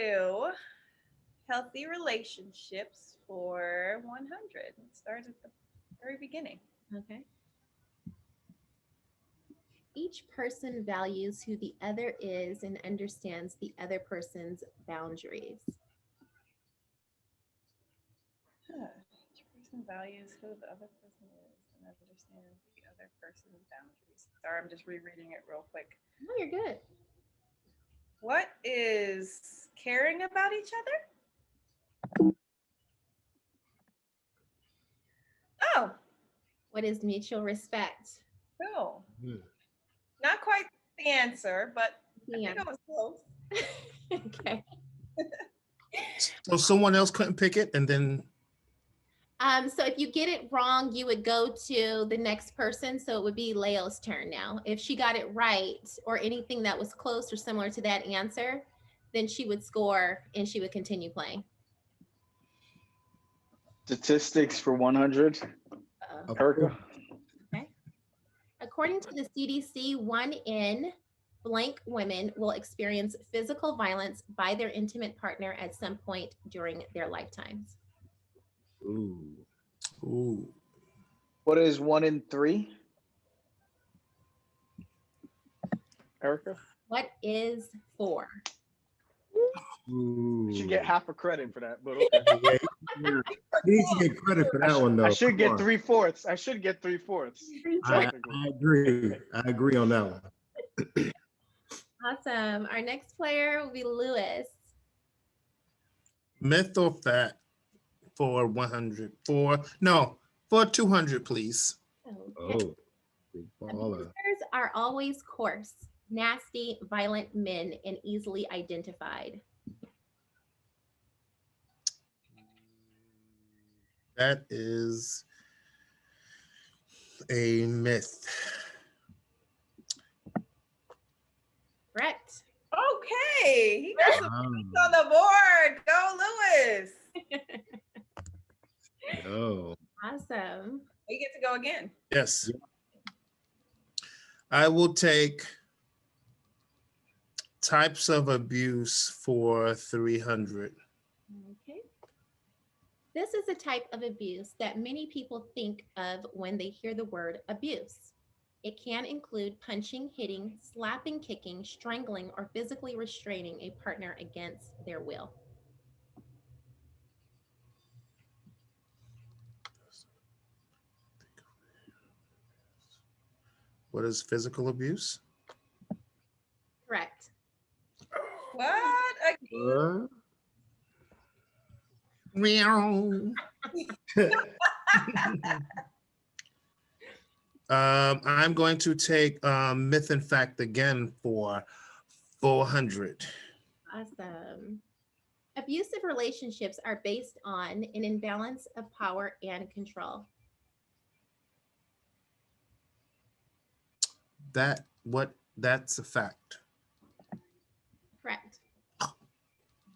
do healthy relationships for 100. Let's start at the very beginning. Okay. Each person values who the other is and understands the other person's boundaries. Each person values who the other person is and understands the other person's boundaries. Sorry, I'm just rereading it real quick. No, you're good. What is caring about each other? Oh, What is mutual respect? cool. Hmm. Not quite the answer, but I Yeah. think I was close. Okay. So someone else couldn't pick it, and then So if you get it wrong, you would go to the next person. So it would be Leo's turn now. If she got it right or anything that was close or similar to that answer, then she would score and she would continue playing. Statistics for 100. Erica. Okay. According to the CDC, 1 in blank women will experience physical violence by their intimate partner at some point during their lifetimes. ooh, What is 1 in 3? Erica. What is 4? ooh. You should get half a credit for that, but okay. Yeah, he needs to get credit for that one though. I should Come get on. 3/4. I should get 3/4. I agree. I agree on that one. Awesome. Our next player will be Lewis. Myth or fact for 100? For 200, please. Okay. Oh, big baller. Abusers are always coarse, nasty, violent men and easily identified. That is a myth. Correct. Okay, he got some Um, points on the board. Go, Lewis. oh, Awesome. You get to go again. yes. I will take types of abuse for 300. Okay. This is a type of abuse that many people think of when they hear the word abuse. It can include punching, hitting, slapping, kicking, strangling, or physically restraining a partner against their will. What is physical abuse? Correct. What? Again? Meow. I'm going to take myth and fact again for 400. Awesome. Abusive relationships are based on an imbalance of power and control. That's a fact. Correct.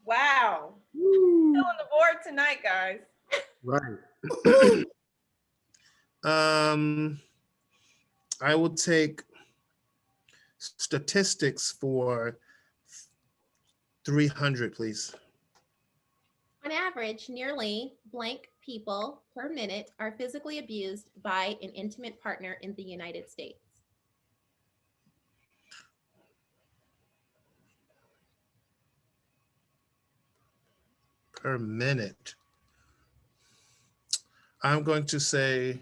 Wow. Still on the board tonight, guys. Right. I will take statistics for 300, please. On average, nearly blank people per minute are physically abused by an intimate partner in the United States. Per minute. I'm going to say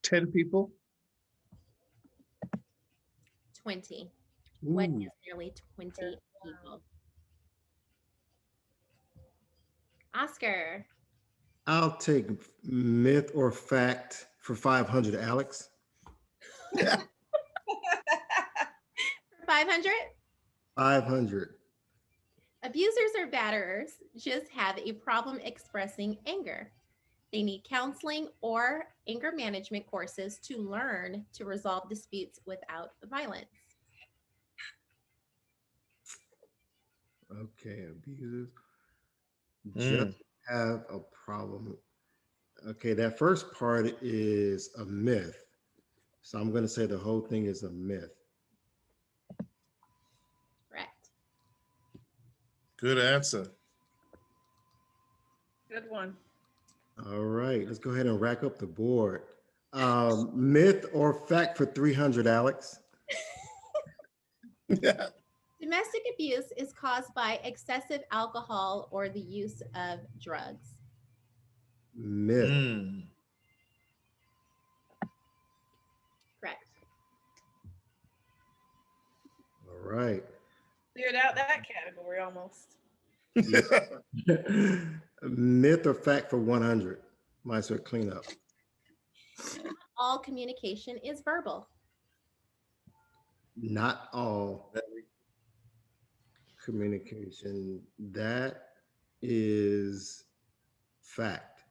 10 people. 20. What Ooh. is nearly 20 people? Oscar. I'll take myth or fact for 500, Alex. For 500? 500. Abusers or batterers just have a problem expressing anger. They need counseling or anger management courses to learn to resolve disputes without violence. Okay, abusers Mm. just have a problem. Okay, that first part is a myth. So I'm going to say the whole thing is a myth. Correct. Good answer. Good one. All right, let's go ahead and rack up the board. Myth or fact for 300, Alex? Domestic abuse is caused by excessive alcohol or the use of drugs. Myth. Mm. Correct. All right. Cleared out that category almost. Myth or fact for 100? Might as well clean up. All communication is verbal. Not all communication. That is fact.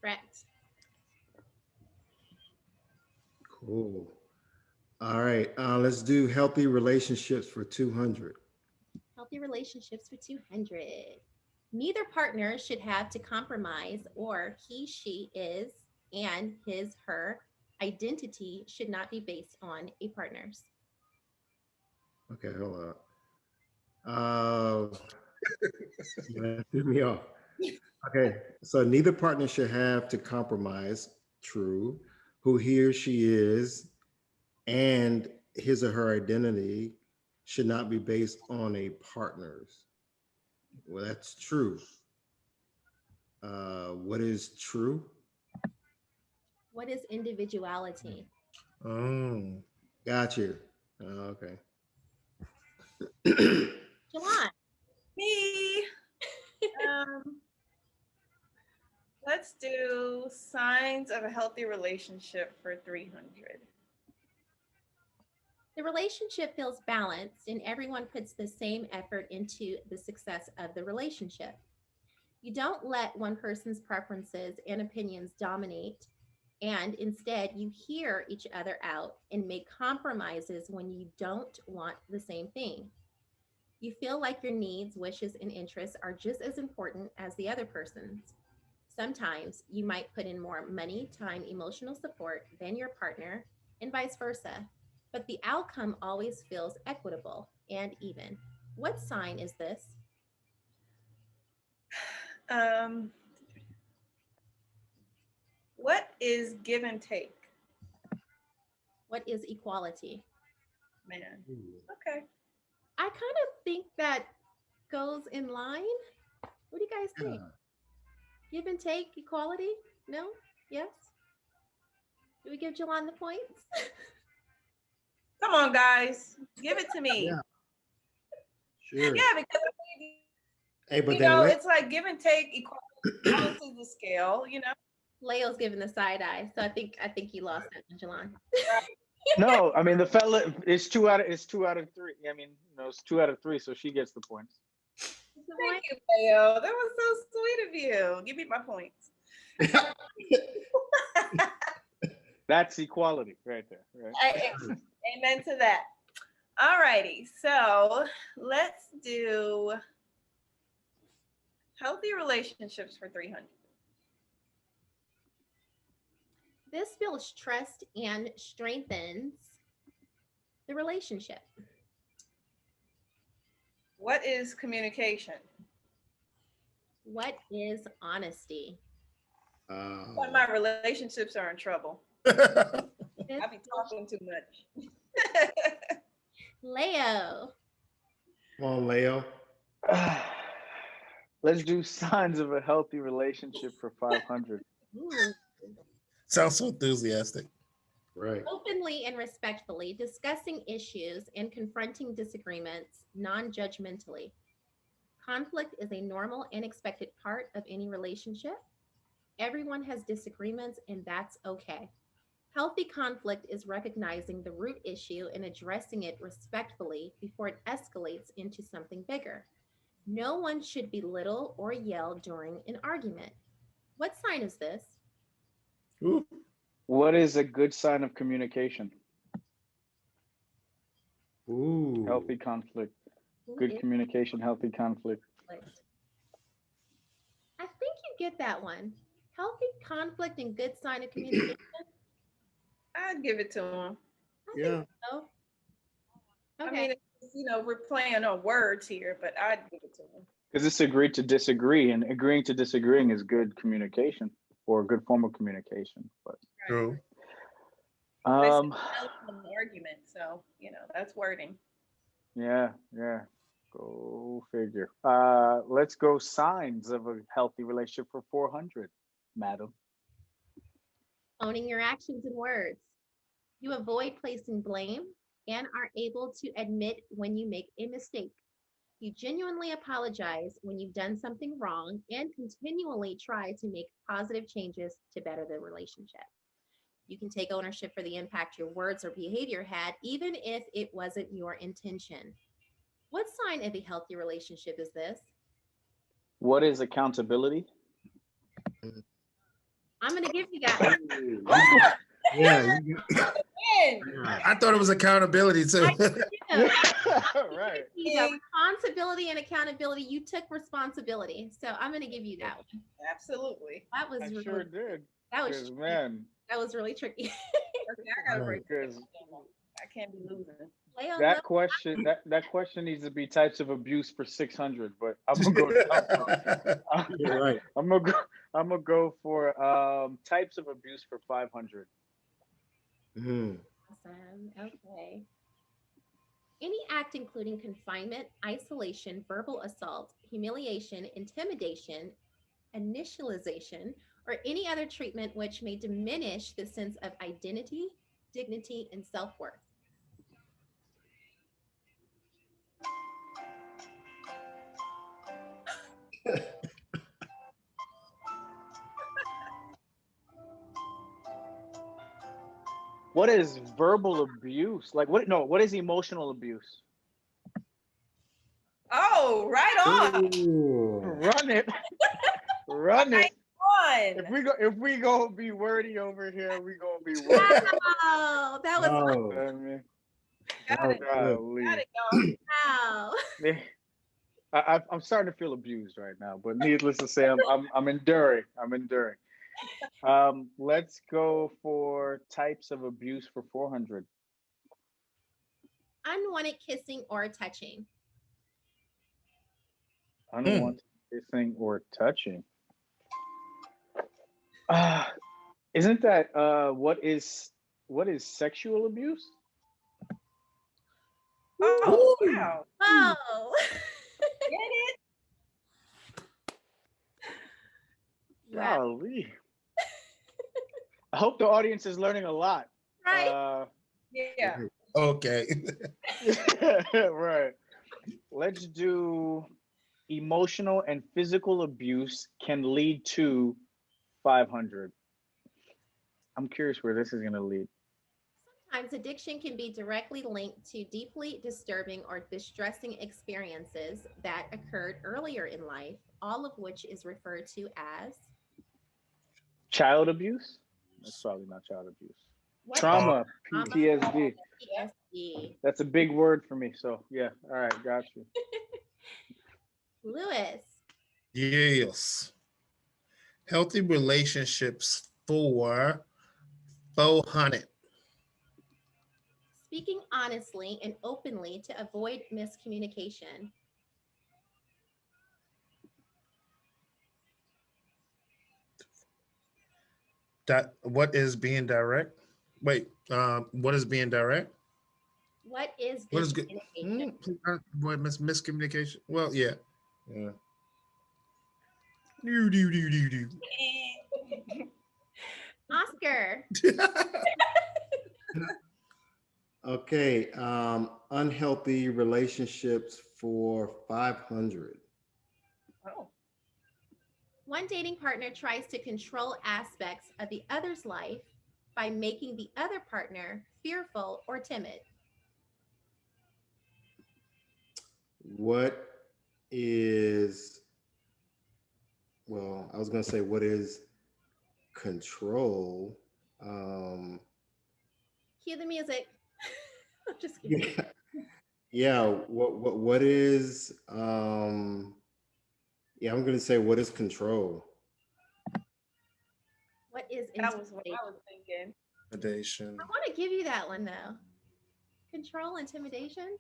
Correct. Cool. All right, let's do healthy relationships for 200. Healthy relationships for 200. Neither partner should have to compromise, or he, she is, and his, her identity should not be based on a partner's. Okay, hold on. That threw me off. Okay, so neither partner should have to compromise. True. Who he or she is and his or her identity should not be based on a partner's. Well, that's true. What is true? What is individuality? Oh. Got you. Okay. Jolon. Me. Let's do signs of a healthy relationship for 300. The relationship feels balanced and everyone puts the same effort into the success of the relationship. You don't let one person's preferences and opinions dominate, and instead you hear each other out and make compromises when you don't want the same thing. You feel like your needs, wishes, and interests are just as important as the other person's. Sometimes you might put in more money, time, emotional support than your partner, and vice versa. But the outcome always feels equitable and even. What sign is this? What is give and take? What is equality? Man. Okay. I kind of think that goes in line. What do you guys think? Give and take, equality? No? Yes? Do we give Jolon the points? Come on, guys. Give it to me. Yeah. Sure. Yeah, because I mean, Hey, but you then know, it's like give and take equality balances the scale, you know. Leo's giving the side eye, so I think you lost that one, Jolon. No, I mean the fella. It's 2 out of 3. I mean, it's 2 out of 3, so she gets the points. Thank you, Leo. That was so sweet of you. Give me my points. That's equality right there. Right. Amen to that. All righty. So let's do healthy relationships for 300. This builds trust and strengthens the relationship. What is communication? What is honesty? Why my relationships are in trouble. This I be talking too much. Leo. Come on, Leo. Let's do signs of a healthy relationship for 500. Ooh. Sounds so enthusiastic. Right. Openly and respectfully discussing issues and confronting disagreements non-judgmentally. Conflict is a normal and expected part of any relationship. Everyone has disagreements, and that's okay. Healthy conflict is recognizing the root issue and addressing it respectfully before it escalates into something bigger. No one should belittle or yell during an argument. What sign is this? Ooh. What is a good sign of communication? Ooh. Healthy conflict. Who Good is communication, healthy conflict. conflict? I think you get that one. Healthy conflict and good sign of communication. I'd give it to him. Yeah. So, I okay. mean, it's, we're playing on words here, but I'd give it to him. Because it's agreed to disagree, and agreeing to disagreeing is good communication or a good form of communication. But True. It's um, an argument, so that's wording. yeah. Go figure. Let's go signs of a healthy relationship for 400, madam. Owning your actions and words. You avoid placing blame and are able to admit when you make a mistake. You genuinely apologize when you've done something wrong and continually try to make positive changes to better the relationship. You can take ownership for the impact your words or behavior had, even if it wasn't your intention. What sign of a healthy relationship is this? What is accountability? I'm going to give you that. Yeah. I thought it was accountability too. Yeah. Right. Responsibility and accountability. You took responsibility, so I'm going to give you that one. Absolutely. That was I really, sure did. that was 'Cause, tricky. man, That was really tricky. Okay, I gotta break it. because I can't be losing. Leo, that question needs to be types of abuse for 600. But I'm gonna go. You're right. I'm gonna go for types of abuse for 500. Mhm. awesome. Okay. Any act including confinement, isolation, verbal assault, humiliation, intimidation, initialization, or any other treatment which may diminish the sense of identity, dignity, and self-worth. What is verbal abuse? Like what? No, what is emotional abuse? Oh, right on. Ooh. Run it, run it. On. If we go be wordy over here, we gonna be wordy. Wow, that was Oh, I mean, Got it. golly. Got it, y'all. wow. I'm starting to feel abused right now, but needless to say, I'm enduring. I'm enduring. Let's go for types of abuse for 400. Unwanted kissing or touching. Unwanted kissing or touching. Isn't that what is sexual abuse? Oh, wow. Oh. Get it? Wow. Golly. I hope the audience is learning a lot. Right. Yeah. Okay. Right. Let's do emotional and physical abuse can lead to 500. I'm curious where this is going to lead. Sometimes addiction can be directly linked to deeply disturbing or distressing experiences that occurred earlier in life, all of which is referred to as Child abuse? That's probably not child abuse. what? Trauma, Trauma. PTSD. PTSD. That's a big word for me. So, yeah. All right. Got you. Lewis. Yes. Healthy relationships for 400. Speaking honestly and openly to avoid miscommunication. What is being direct? Wait, what is being direct? What is What good is good? communication? Boy, miscommunication. Well, yeah. Yeah. Do. Oscar. Okay. Unhealthy relationships for 500. Oh. One dating partner tries to control aspects of the other's life by making the other partner fearful or timid. What is, well, I was going to say, what is control? Cue the music. I'm just kidding. Yeah. Yeah. What is, yeah, I'm going to say, what is control? What is That was what I intimidation? was thinking. Intimidation. I want to give you that one though. Control, intimidation.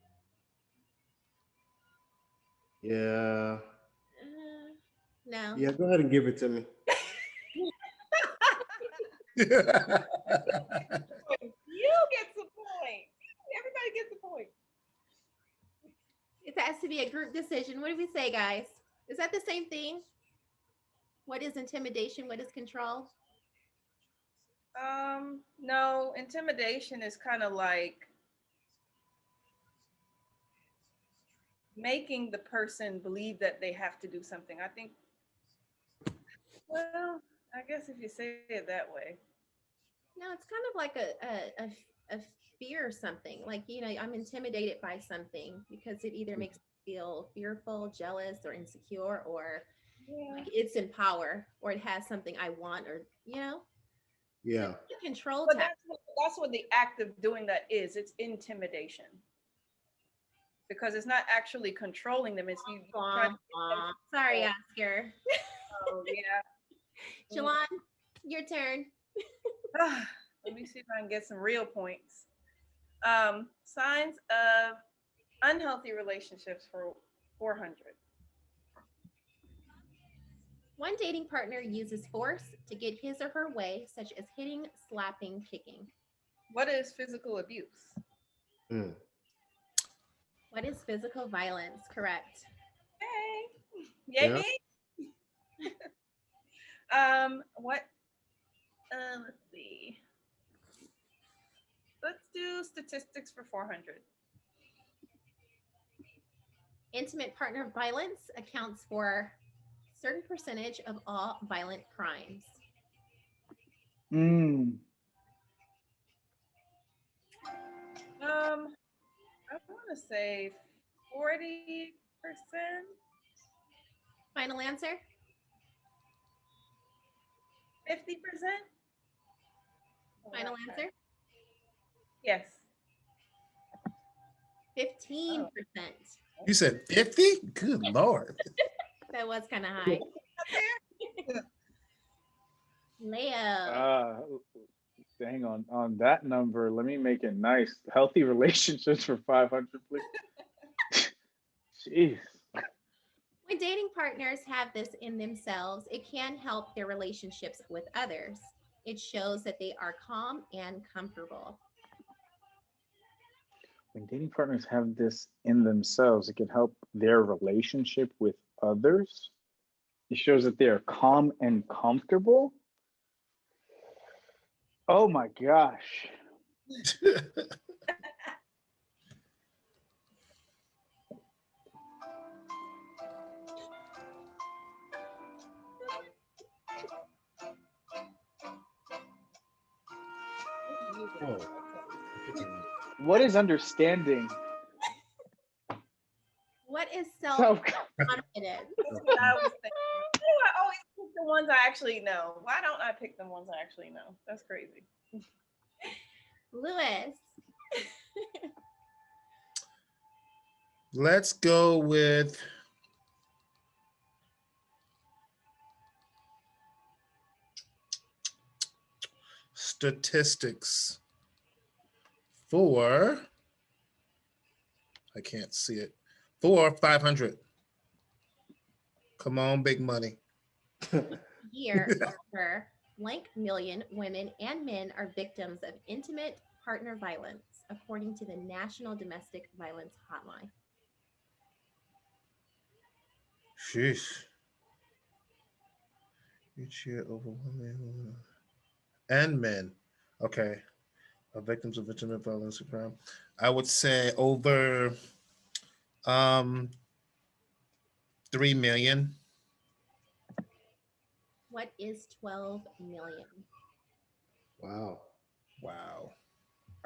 Yeah. No. Yeah, go ahead and give it to me. You get the point. Everybody gets the point. It has to be a group decision. What do we say, guys? Is that the same thing? What is intimidation? What is control? No, intimidation is kind of like making the person believe that they have to do something. I think, well, I guess if you say it that way. No, it's kind of like a fear or something. Like, I'm intimidated by something because it either makes me feel fearful, jealous, or insecure, or like it's in power, or it has something I want, or Yeah. It's a control But tactic. that's what the act of doing that is. It's intimidation. Because it's not actually controlling them. It's you trying to Sorry, Oscar. oh yeah. Jolon, your turn. Let me see if I can get some real points. Signs of unhealthy relationships for 400. One dating partner uses force to get his or her way, such as hitting, slapping, kicking. What is physical abuse? Mm. What is physical violence? Correct. Hey, yay Yeah. me. What? Let's see. Let's do statistics for 400. Intimate partner violence accounts for a certain percentage of all violent crimes. I want to say 40%. Final answer? 50%. Final answer? Yes. 15%. You said 50? Good Lord. That was kind of high. Leo. Hang on that number. Let me make it nice. Healthy relationships for 500, please. Jeez. When dating partners have this in themselves, it can help their relationships with others. It shows that they are calm and comfortable. When dating partners have this in themselves, it can help their relationship with others. It shows that they are calm and comfortable. Oh my gosh. Oh. What is understanding? What is Self- self-confidence? That's what I was thinking. Why do I always pick the ones I actually know? Why don't I pick the ones I actually know? That's crazy. Lewis. Let's go with statistics for, I can't see it, for 500. Come on, big money. Year over blank million women and men are victims of intimate partner violence, according to the National Domestic Violence Hotline. Sheesh. Each year over women and men. Okay. Are victims of intimate violence and crime. I would say over 3 million. What is 12 million? Wow. Wow.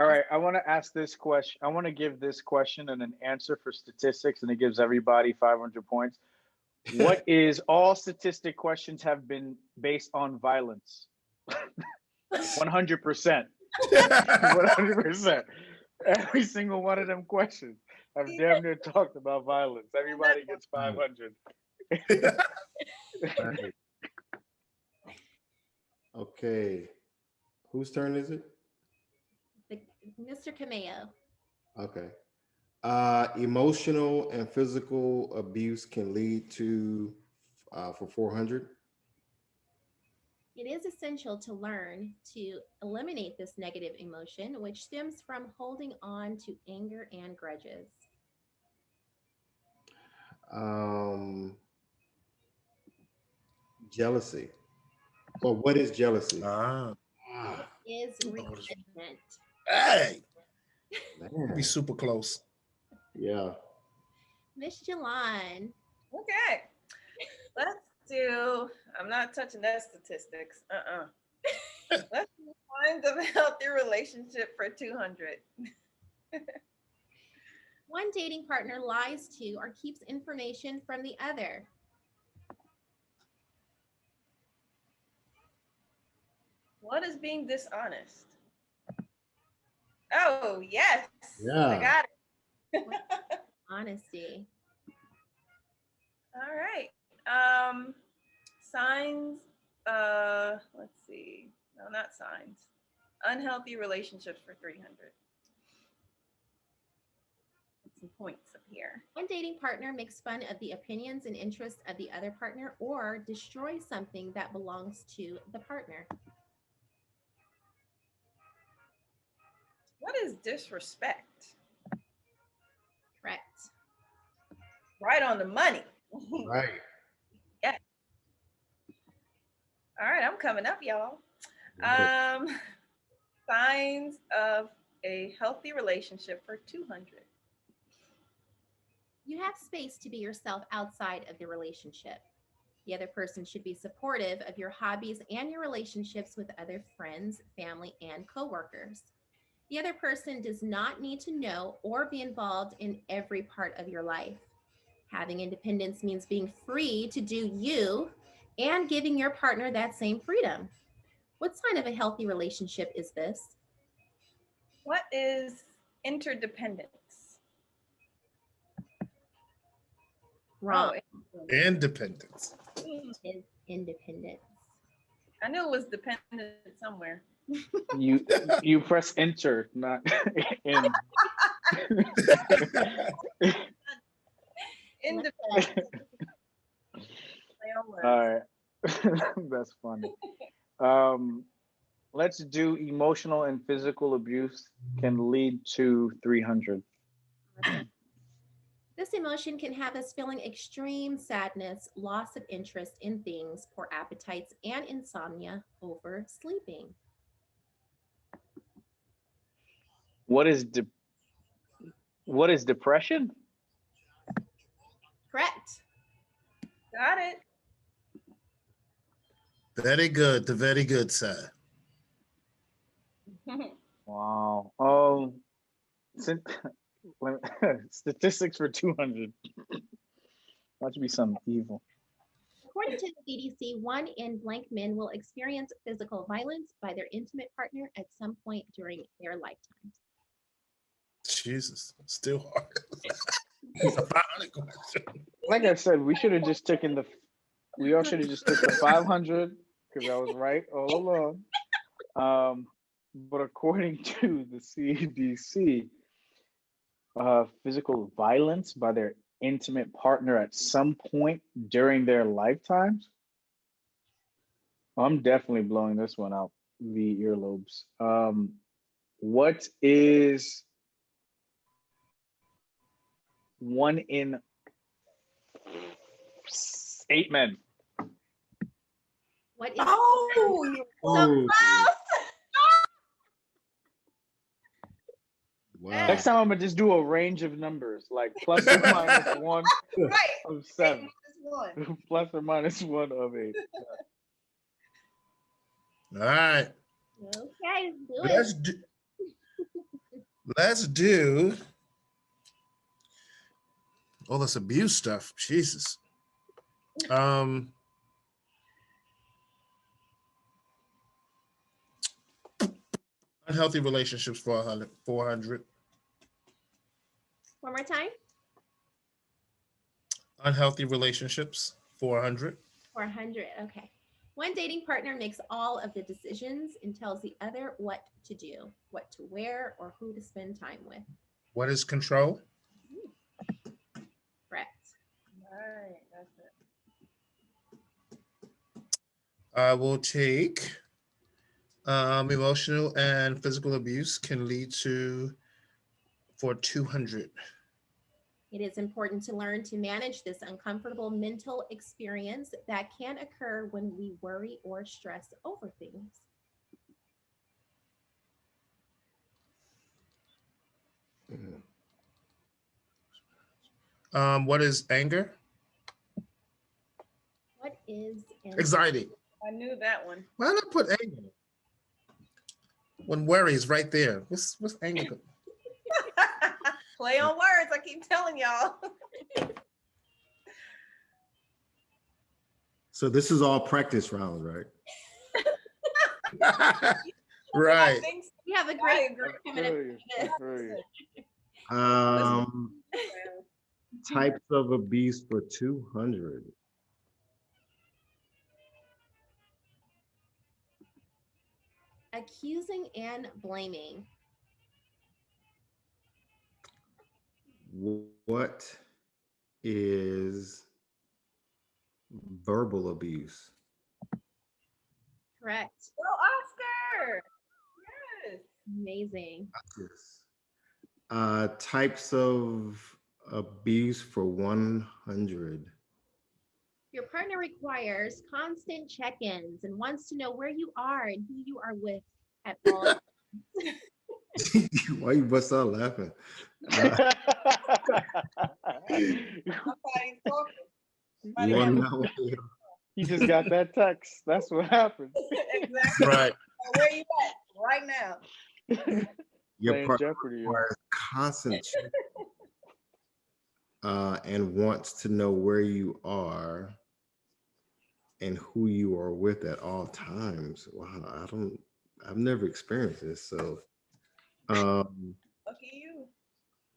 All right, I want to ask this question. I want to give this question and an answer for statistics, and it gives everybody 500 points. What is all statistic questions have been based on violence? 100%. 100%. Every single one of them questions have damn near talked about violence. Everybody gets 500. Okay. Whose turn is it? Mr. Cameo. Okay. Emotional and physical abuse can lead to for 400. It is essential to learn to eliminate this negative emotion, which stems from holding on to anger and grudges. Um, Jealousy. Well, what is jealousy? Ah, Is oh, resentment. hey, be Man. super close. Yeah. Miss Jolon. Okay. Let's do, I'm not touching that statistics. Let's do signs of a healthy relationship for 200. One dating partner lies to or keeps information from the other. What is being dishonest? Oh, yes. I Yeah. got it. Honesty. All right. Signs, let's see. No, not signs. Unhealthy relationships for 300. Some points up here. One dating partner makes fun of the opinions and interests of the other partner or destroys something that belongs to the partner. What is disrespect? Correct. Right on the money. Right. Yeah. All right, I'm coming up, y'all. Signs of a healthy relationship for 200. You have space to be yourself outside of the relationship. The other person should be supportive of your hobbies and your relationships with other friends, family, and coworkers. The other person does not need to know or be involved in every part of your life. Having independence means being free to do you and giving your partner that same freedom. What sign of a healthy relationship is this? What is interdependence? Wrong. Oh, Independence. Is independence. I knew it was dependent somewhere. You press enter, not in. Independence. All right. That's funny. Let's do emotional and physical abuse can lead to 300. This emotion can have us feeling extreme sadness, loss of interest in things, poor appetites, and insomnia over sleeping. What is what is depression? Correct. Got it. Very good. The very good side. Wow. Sin- statistics for 200. Watch me some evil. According to the CDC, one in blank men will experience physical violence by their intimate partner at some point during their lifetime. Jesus, still hard. It's a 500 question. Like I said, we should have just taken we all should have just took the 500 because I was right all along. But according to the CDC, physical violence by their intimate partner at some point during their lifetimes. I'm definitely blowing this one out the earlobes. What is one in 8 men? What is Oh, you're so Ooh. close. Wow. Next time I'm gonna just do a range of numbers, like plus or minus one Right. of 7, One. plus or minus one of 8. All right. okay? Do Let's it. do. Let's do all this abuse stuff. Jesus. Unhealthy relationships for 100, 400. One more time. Unhealthy relationships 400. 400. Okay. One dating partner makes all of the decisions and tells the other what to do, what to wear, or who to spend time with. What is control? Correct. Right, that's it. I will take emotional and physical abuse can lead to for 200. It is important to learn to manage this uncomfortable mental experience that can occur when we worry or stress over things. What is anger? What is Anxiety. I knew that one. Why not put anger? When worry is right there. What's anger? Play on words, I keep telling y'all. So this is all practice rounds, right? Right. I think so. We have a I great agree. group coming up. Types of abuse for 200. Accusing and blaming. What is verbal abuse? Correct. Go Oscar. Yes. Amazing. Yes. Types of abuse for 100. Your partner requires constant check-ins and wants to know where you are and who you are with at all times. Why you bust out laughing? Somebody's talking. You Somebody wanna have a- know? He just got that text. That's what happened. Exactly. Right. Where you at right now? Your Playing partner Jeopardy. requires constant check and wants to know where you are and who you are with at all times. Wow, I've never experienced this. So, Lucky you.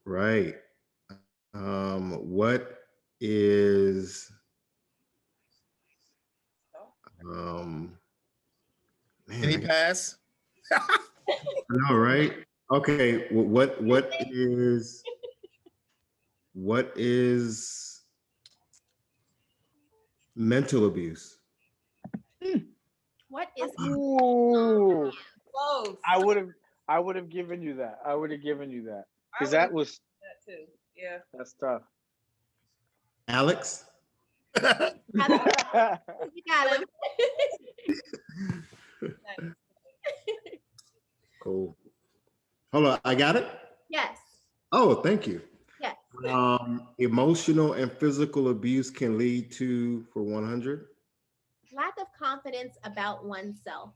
right. What is man? Any pass? I know, right? Okay. What is mental abuse? What is Ooh, Close. I would have given you that. I would have given you that because I that would've was that too. Yeah. that's tough. Alex? you got him. Cool. Hold on, I got it. Yes. Oh, thank you. Yes. Emotional and physical abuse can lead to for 100. Lack of confidence about oneself.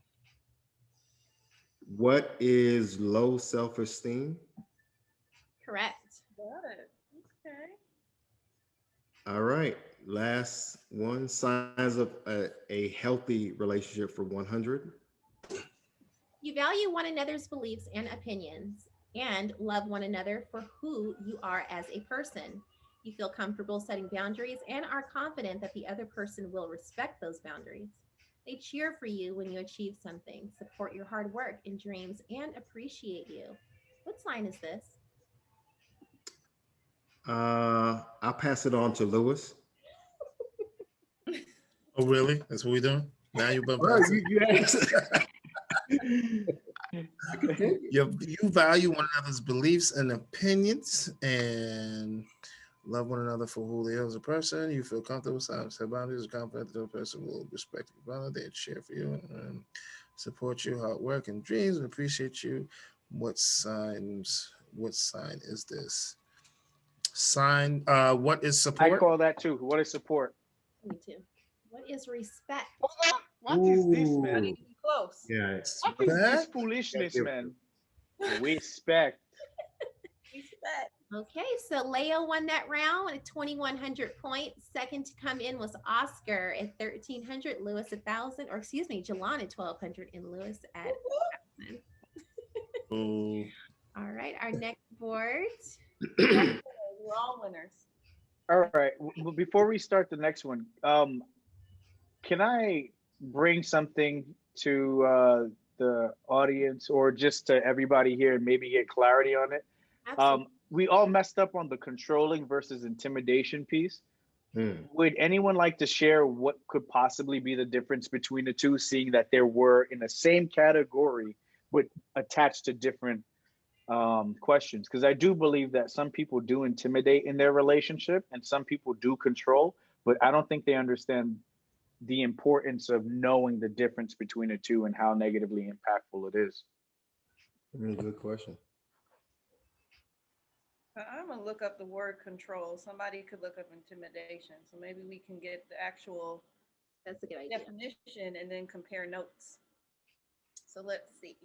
What is low self-esteem? Correct. Got it. Okay. All right. Last one. Signs of a healthy relationship for 100. You value one another's beliefs and opinions and love one another for who you are as a person. You feel comfortable setting boundaries and are confident that the other person will respect those boundaries. They cheer for you when you achieve something, support your hard work and dreams, and appreciate you. What sign is this? I'll pass it on to Lewis. Oh, really? That's what we're doing? Now you've been Well, passing. you asked. You value one another's beliefs and opinions and love one another for who they are as a person. You feel comfortable, set boundaries, confident that the person will respect you, validate, share for you, and support your hard work and dreams and appreciate you. What sign is this? Sign, what is I support? call that too. What is support? Me too. What is respect? What is this, Ooh. man? Close. Yeah. What is this Respect? foolishness, man? Respect. Respect. Okay, so Leo won that round at 2,100 points. Second to come in was Oscar at 1,300, Lewis 1,000, or excuse me, Jolon at 1,200, and Lewis at 1,000. Oh, All right, our next board. We're all winners. All right. Before we start the next one, can I bring something to the audience or just to everybody here and maybe get clarity on it. Absolutely. We all messed up on the controlling versus intimidation piece. Would anyone like to share what could possibly be the difference between the two, seeing that there were in the same category but attached to different questions? Because I do believe that some people do intimidate in their relationship and some people do control, but I don't think they understand the importance of knowing the difference between the two and how negatively impactful it is. Good question. I'm gonna look up the word control. Somebody could look up intimidation, so maybe we can get the actual That's a good idea. definition and then compare notes. So let's see.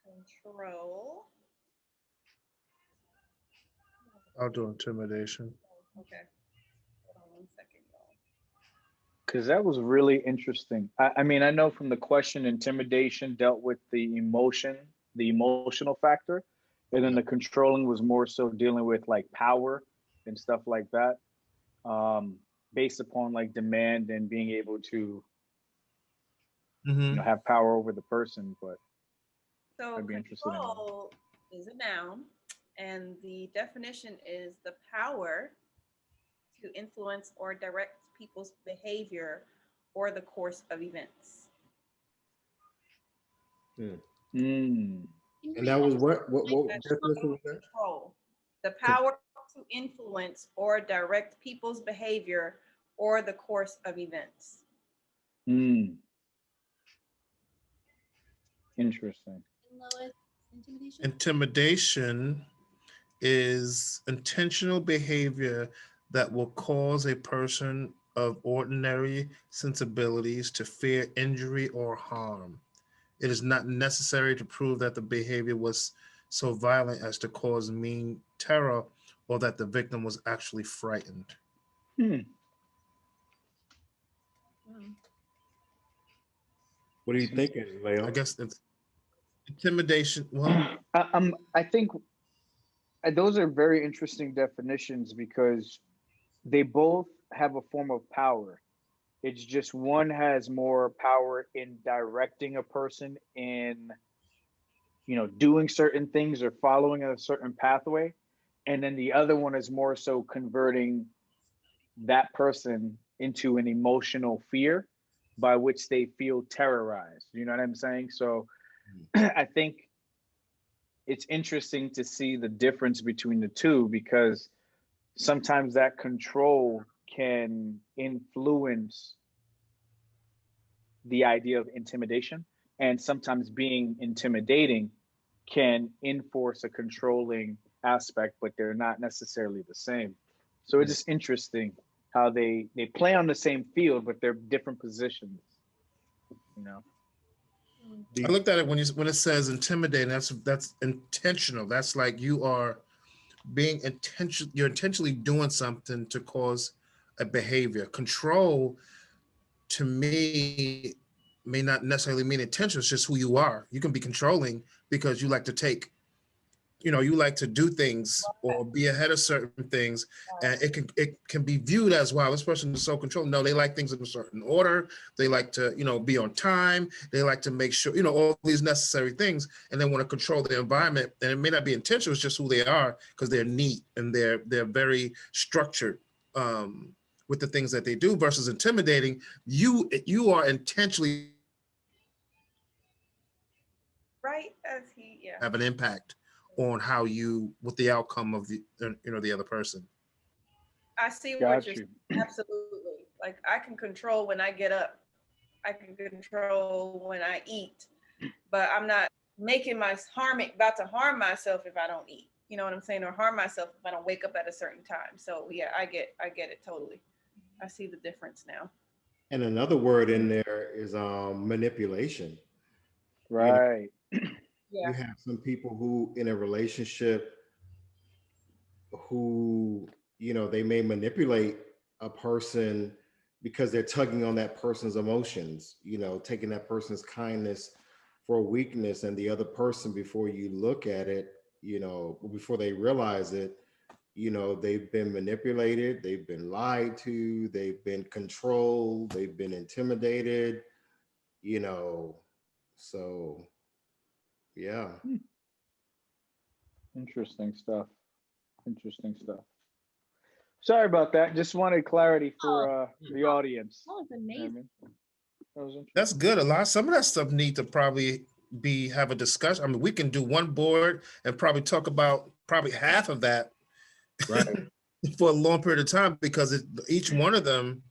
Control. I'll do intimidation. Okay. Hold on 1 second, y'all. Because that was really interesting. I mean, I know from the question, intimidation dealt with the emotional factor, and then the controlling was more so dealing with like power and stuff like that, based upon like demand and being able to, have power over the person. But So I'd be interested in that. control is a noun, and the definition is the power to influence or direct people's behavior or the course of events. And that was what definition was that? Control. The power to influence or direct people's behavior or the course of events. Interesting. Lois, intimidation? Intimidation is intentional behavior that will cause a person of ordinary sensibilities to fear injury or harm. It is not necessary to prove that the behavior was so violent as to cause mean terror or that the victim was actually frightened. What are you thinking, Leo? I guess it's intimidation. Well, I think those are very interesting definitions because they both have a form of power. It's just one has more power in directing a person in, doing certain things or following a certain pathway. And then the other one is more so converting that person into an emotional fear by which they feel terrorized. You know what I'm saying? So I think it's interesting to see the difference between the two because sometimes that control can influence the idea of intimidation, and sometimes being intimidating can enforce a controlling aspect, but they're not necessarily the same. So it's just interesting how they play on the same field, but they're different positions. I looked at it when it says intimidating. That's intentional. That's like you are being intentional. You're intentionally doing something to cause a behavior. Control, to me, may not necessarily mean intentional. It's just who you are. You can be controlling because you like to take, you like to do things or be ahead of certain things, and it can be viewed as, wow, this person is so controlling. No, they like things in a certain order. They like to, be on time. They like to make sure, all these necessary things, and they want to control the environment. And it may not be intentional. It's just who they are because they're neat and they're very structured with the things that they do. Versus intimidating, you are intentionally Right as have an impact on what the outcome of the other person. I see what you're saying. Absolutely. Like I can control when I get up. I can control when I eat, but I'm not about to harm myself if I don't eat. You know what I'm saying? Or harm myself if I don't wake up at a certain time. So yeah, I get it totally. I see the difference now. And another word in there is manipulation. Right. You have some people who in a relationship who, they may manipulate a person because they're tugging on that person's emotions, taking that person's kindness for a weakness, and the other person, before you look at it, before they realize it, you know, they've been manipulated, they've been lied to, they've been controlled, they've been intimidated, you know. So yeah. Interesting stuff. Interesting stuff. Sorry about that. Just wanted clarity for the audience. That was You know what I amazing. mean? That was interesting. That's good. Some of that stuff need to probably have a discussion. I mean, we can do one board and probably talk about probably half of that Right. for a long period of time, because each one of them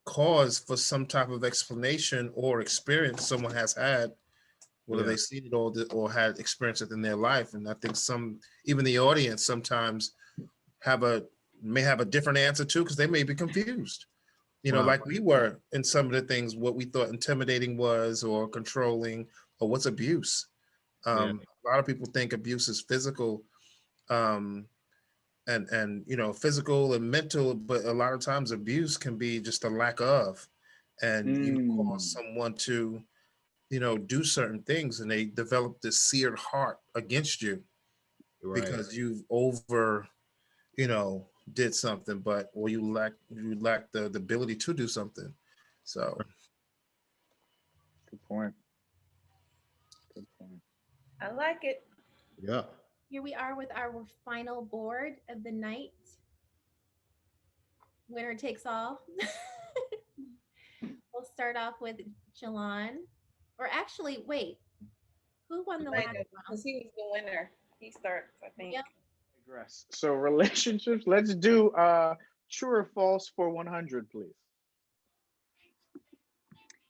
cause for some type of explanation or experience someone has had, whether Yeah. they've seen it or had experience it in their life. And I think even the audience sometimes may have a different answer too, because they may be confused. You know, Wow. like we were in some of the things, what we thought intimidating was, or controlling, or what's abuse. Yeah. A lot of people think abuse is physical, and you know, physical and mental, but a lot of times abuse can be just a lack of, and you cause someone to, you know, do certain things, and they develop this seared heart against you Right. because you've you know, did something, or you lack the ability to do something. So Good point. Good point. I like it. Yeah. Here we are with our final board of the night. Winner takes all. We'll start off with Jolon. Or actually, wait, who won the last round? Because he was the winner. He starts, I think. Yep. Digress. So relationships. Let's do true or false for 100, please.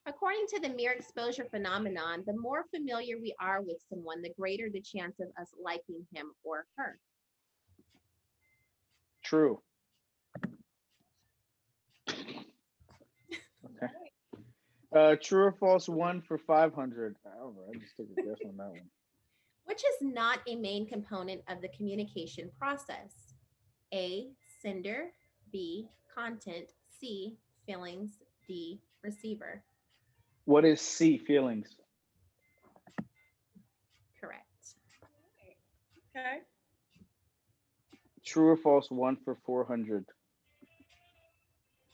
According to the mere exposure phenomenon, the more familiar we are with someone, the greater the chance of us liking him or her. True. Okay. True or false, 1 for 500. All right, just take a guess on that one. Which is not a main component of the communication process? A, sender, B, content, C, feelings, D, receiver. What is C, feelings? Correct. Okay. True or false, 1 for 400.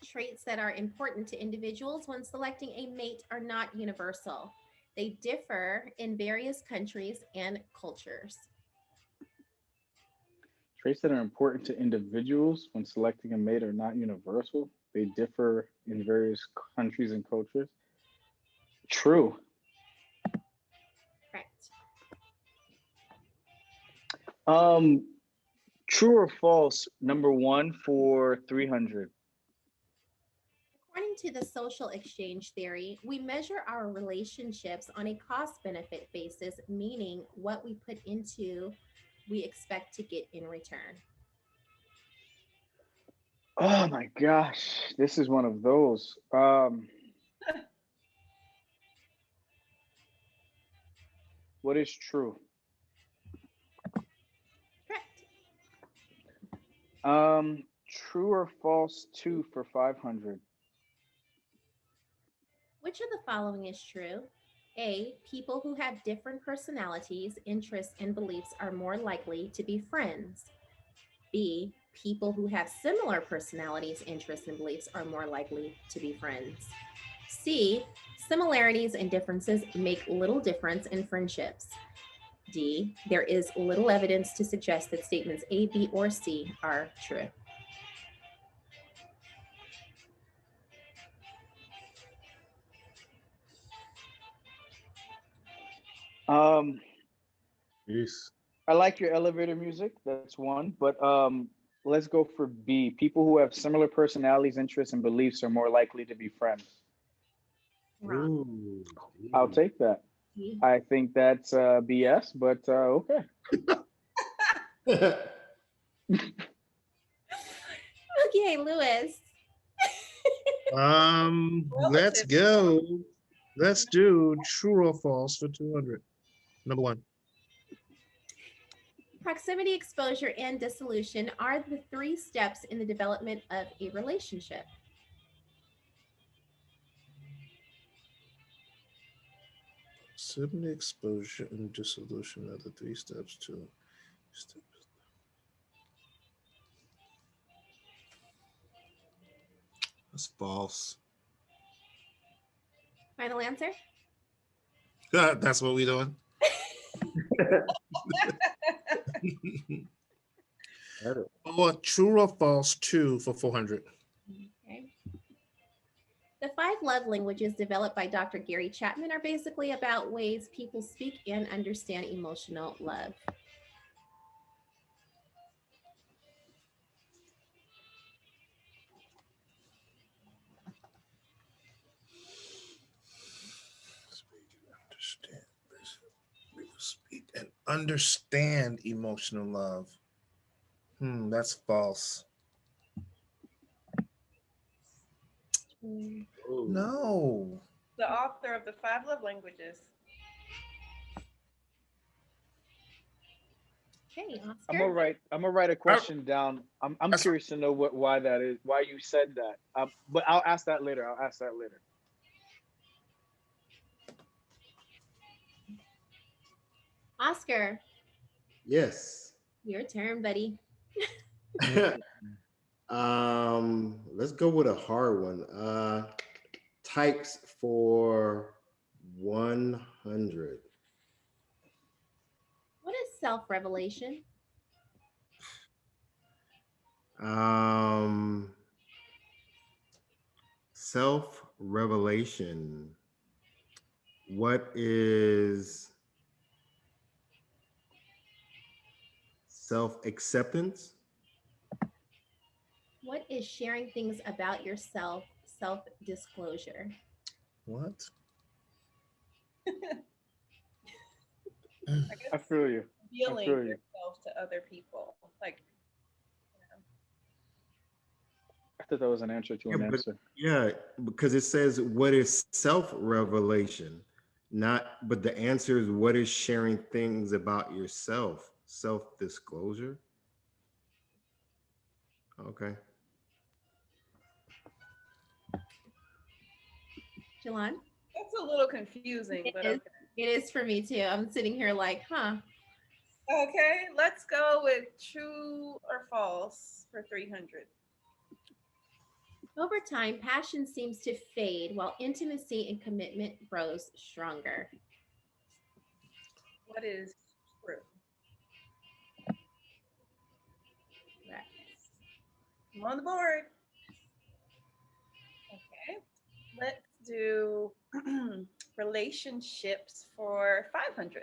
Traits that are important to individuals when selecting a mate are not universal. They differ in various countries and cultures. Traits that are important to individuals when selecting a mate are not universal. They differ in various countries and cultures. True. Correct. True or false, number 1 for 300. According to the social exchange theory, we measure our relationships on a cost benefit basis, meaning what we put into, we expect to get in return. Oh my gosh, this is one of those. What is true? Correct. True or false, 2 for 500. Which of the following is true? A, people who have different personalities, interests, and beliefs are more likely to be friends. B, people who have similar personalities, interests, and beliefs are more likely to be friends. C, similarities and differences make little difference in friendships. D, there is little evidence to suggest that statements A, B, or C are true. Yes. I like your elevator music. That's one. But let's go for B. People who have similar personalities, interests, and beliefs are more likely to be friends. Wrong. Ooh. I'll take that. D. I think that's BS, but okay. Okay, Lewis. Let's go. Let's do true or false for 200. Number 1. Proximity, exposure, and dissolution are the 3 steps in the development of a relationship. Proximity, exposure, and dissolution are the 3 steps to. That's false. Final answer? That's what we doing. Or true or false 2 for 400. Okay. The 5 love languages developed by Dr. Gary Chapman are basically about ways people speak and understand emotional love. Speak and understand emotional love. That's false. No. The author of the 5 love languages. Okay, Oscar. I'm gonna write a question down. I'm curious to know why that is. Why you said that. But I'll ask that later. Oscar. Yes. Your turn, buddy. Let's go with a hard one. Types for 100. What is self-revelation? Self-revelation. What is self-acceptance? What is sharing things about yourself, self-disclosure? What? I feel you. Revealing yourself to other people. Like, I thought that was an answer to an answer. Yeah, because it says what is self-revelation, but the answer is what is sharing things about yourself, self-disclosure. Okay. Jolon? that's a little confusing, but okay. It is for me too. I'm sitting here like, huh. Okay, let's go with true or false for 300. Over time, passion seems to fade while intimacy and commitment grows stronger. What is true? Right. I'm on the board. Okay, let's do relationships for 500.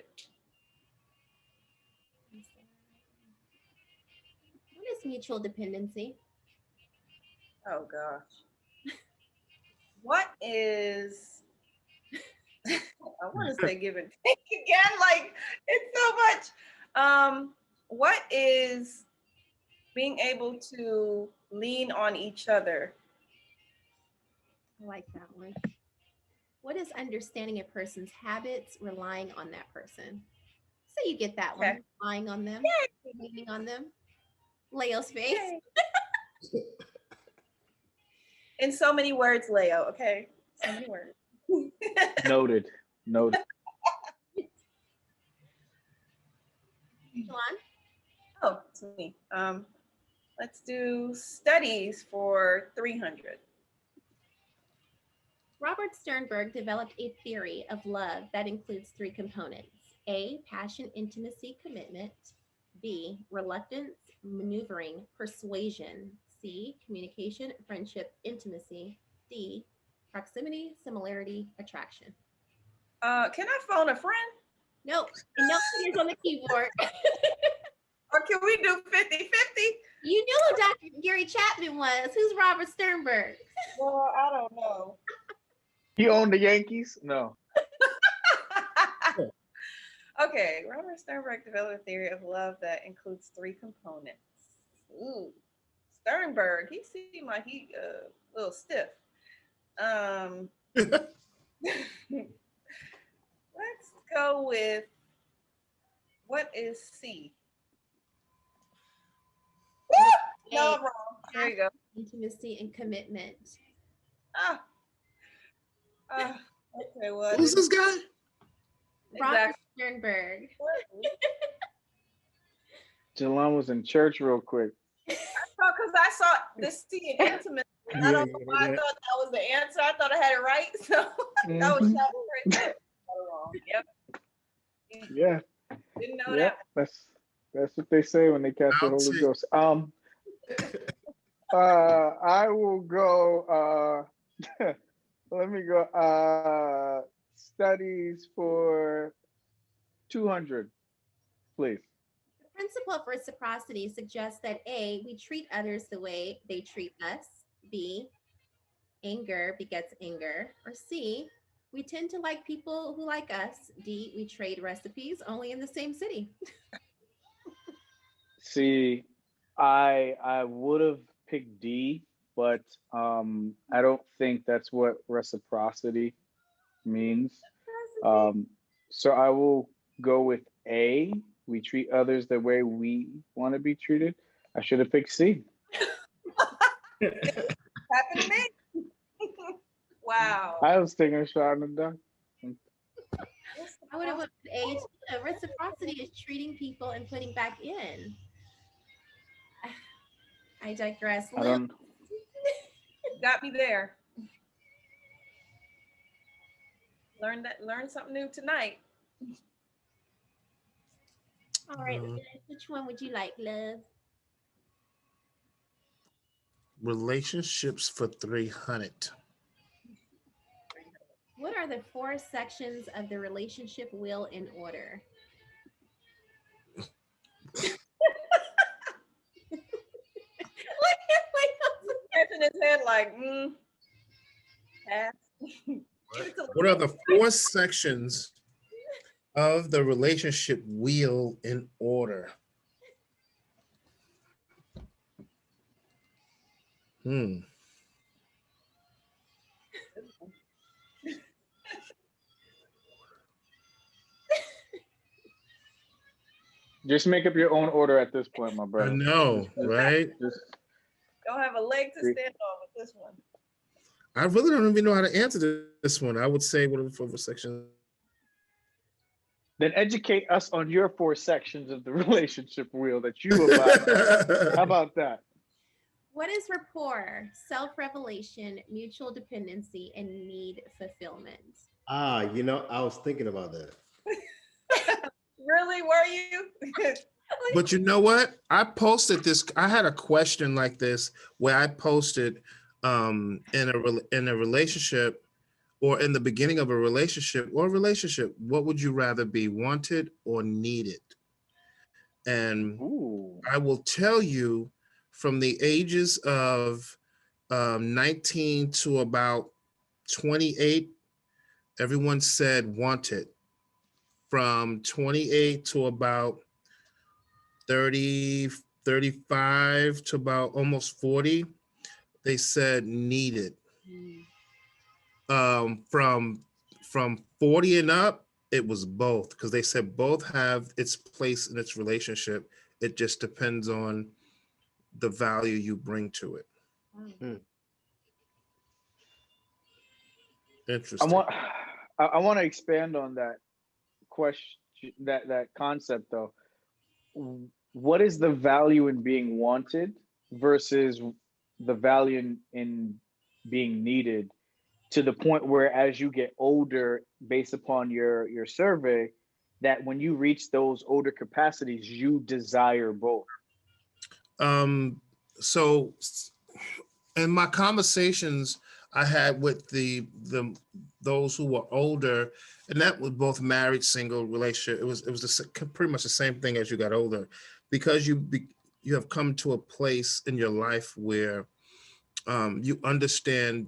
What is mutual dependency? Oh gosh. What is I want to say give and take again, like it's so much. What is being able to lean on each other? I like that one. What is understanding a person's habits, relying on that person? So you get that one, Okay. relying on them, leaning on them. Leo's face. Yay. In so many words, Leo, okay? So many words. Noted. Jolon? Oh, it's me. Let's do studies for 300. Robert Sternberg developed a theory of love that includes 3 components. A, passion, intimacy, commitment. B, reluctance, maneuvering, persuasion. C, communication, friendship, intimacy. D, proximity, similarity, attraction. Can I phone a friend? Nope. And no fingers on the keyboard. Or can we do 50-50? You knew who Dr. Gary Chapman was. Who's Robert Sternberg? Well, I don't know. He owned the Yankees? No. Okay, Robert Sternberg developed a theory of love that includes 3 components. Ooh, Sternberg, he seemed like he a little stiff. Let's go with, what is C? No, I'm wrong. There you go. Intimacy and commitment. Okay, well. Who's this guy? Robert Sternberg. Jolon was in church real quick. Because I saw the C in intimacy, I don't know why I thought that was the answer. I thought I had it right. So that was shot straight. Wrong. Yep. Yeah. Didn't know Yeah. that. That's what they say when they catch the Holy Ghost. I will go. Let me go. Studies for 200, please. The principle of reciprocity suggests that A, we treat others the way they treat us. B, anger begets anger. Or C, we tend to like people who like us. D, we trade recipes only in the same city. See, I would have picked D, but I don't think that's what reciprocity means. So I will go with A. We treat others the way we want to be treated. I should have picked C. Happened to me. Wow. I was taking a shot in the dark. I would have went with A. Reciprocity is treating people and putting back in. I digress. I don't. Got me there. Learn something new tonight. All right, Liz, which one would you like, love? Relationships for 300. What are the 4 sections of the relationship wheel in order? Scratching his head like, pass. What are the 4 sections of the relationship wheel in order? Just make up your own order at this point, my I brother. know, right? Don't have a leg to stand on with this one. I really don't even know how to answer this one. I would say whatever 4 sections. Then educate us on your 4 sections of the relationship wheel that you abide. How about that? What is rapport, self-revelation, mutual dependency, and need fulfillment? I was thinking about that. Really, were you? But you know what? I posted this. I had a question like this where I posted in a relationship or in the beginning of a relationship, what would you rather be, wanted or needed? And Ooh. I will tell you, from the ages of 19 to about 28, everyone said wanted. From 28 to about 30, 35 to about almost 40, they said needed. From 40 and up, it was both, because they said both have its place in its relationship. It just depends on the value you bring to it. Interesting. I want to expand on that question, that concept though. What is the value in being wanted versus the value in being needed, to the point where as you get older, based upon your survey, that when you reach those older capacities, you desire both? So in my conversations I had with those who were older, and that was both married, single, relationship, it was pretty much the same thing as you got older, because you have come to a place in your life where you understand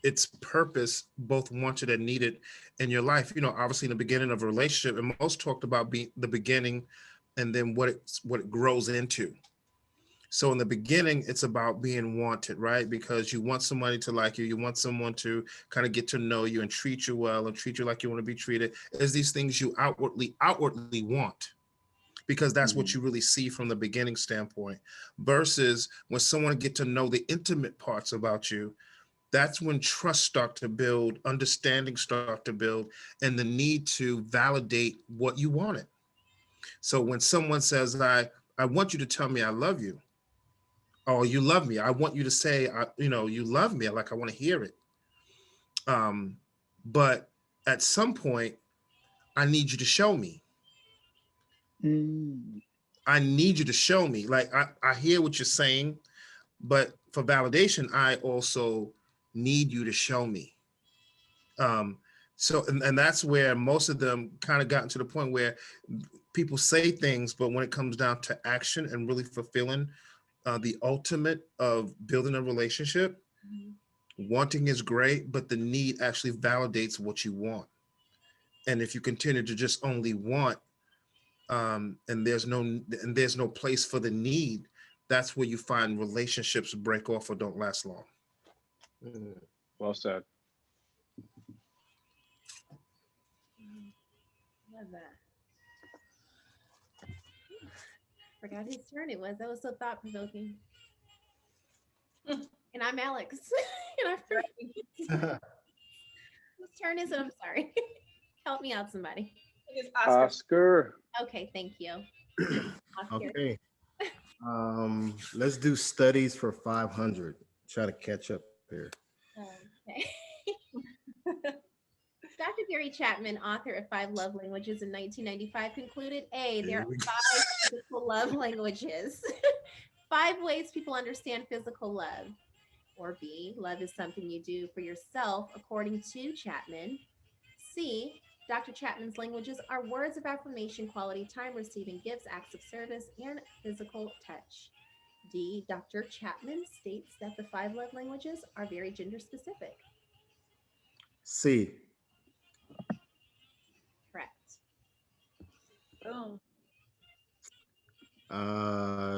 its purpose, both wanted and needed in your life. Obviously in the beginning of a relationship, and most talked about the beginning and then what it grows into. So in the beginning, it's about being wanted, right? Because you want somebody to like you. You want someone to kind of get to know you and treat you well and treat you like you want to be treated. There's these things you outwardly want, because that's what you really see from the beginning standpoint. Versus when someone get to know the intimate parts about you, that's when trust start to build, understanding start to build, and the need to validate what you wanted. So when someone says, I want you to tell me I love you. oh, you love me. I want you to say, you love me. Like, I want to hear it. But at some point, I need you to show me. I need you to show me. Like, I hear what you're saying, but for validation, I also need you to show me. So, and that's where most of them kind of gotten to the point where people say things, but when it comes down to action and really fulfilling the ultimate of building a relationship, wanting is great, but the need actually validates what you want. And if you continue to just only want, and there's no place for the need, that's where you find relationships break off or don't last long. Well said. Love that. Forgot whose turn it was. That was so thought provoking. And I'm Alex. And I forgot whose turn is it? I'm sorry. Help me out, somebody. It's Oscar. Oscar. Okay, thank you. Oscar. Okay. Let's do studies for 500. Try to catch up here. Okay. Dr. Gary Chapman, author of 5 Love Languages in 1995, concluded, A, there are 5 physical love languages. 5 ways people understand physical love. Or B, love is something you do for yourself, according to Chapman. C, Dr. Chapman's languages are words of affirmation, quality time, receiving gifts, acts of service, and physical touch. D, Dr. Chapman states that the 5 love languages are very gender specific. C. Correct. Boom.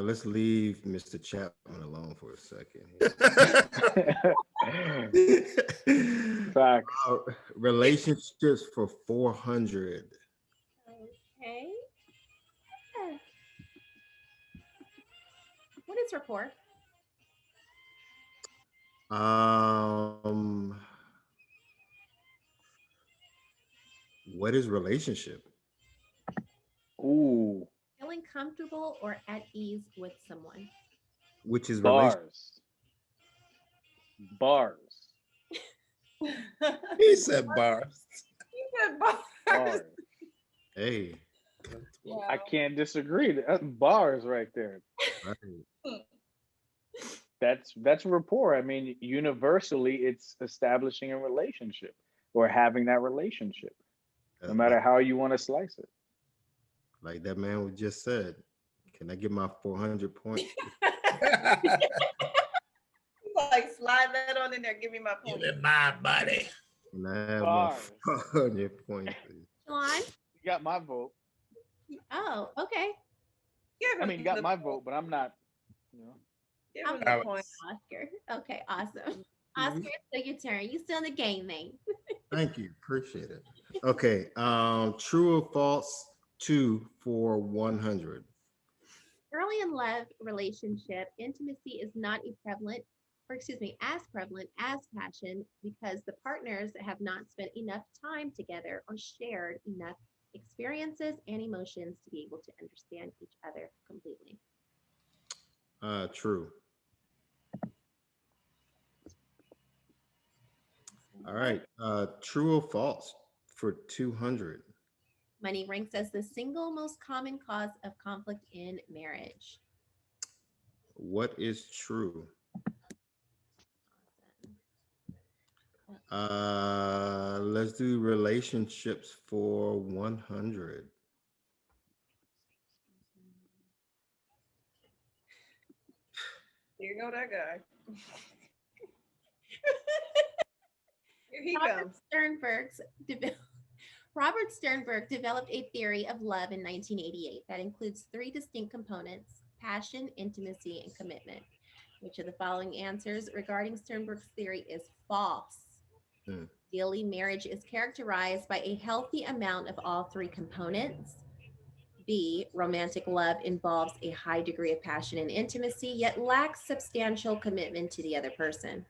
Let's leave Mr. Chapman alone for a second. Facts. Relationships for 400. Okay. What is rapport? What is relationship? Ooh. Feeling comfortable or at ease with someone. Which is Bars. Bars. He said bars. He said bars. Bars. Hey. Wow. I can't disagree. That's bars right there. Right. That's rapport. I mean, universally, it's establishing a relationship or having that relationship, no matter how you want to slice it. Like that man just said, can I get my 400 points? Like, slide that on in there. Give me my point. Give me my body. Can I have Bars. my 400 points, please? Jolon? You got my vote. Oh, okay. Give I him mean, you got the my point. vote, but I'm not, you know. Give him I'm the point. Oscar. Okay, awesome. Oscar, it's still your turn. You still in the game, man. Thank you. Appreciate it. Okay. True or false, 2 for 100. Early in love relationship, intimacy is not as prevalent as passion because the partners have not spent enough time together or shared enough experiences and emotions to be able to understand each other completely. True. All right. True or false for 200. Money ranks as the single most common cause of conflict in marriage. What is true? Let's do relationships for 100. Here go that guy. Here he comes. Robert Sternberg developed a theory of love in 1988 that includes 3 distinct components: passion, intimacy, and commitment. Which of the following answers regarding Sternberg's theory is false? Ideally, marriage is characterized by a healthy amount of all 3 components. B, romantic love involves a high degree of passion and intimacy, yet lacks substantial commitment to the other person.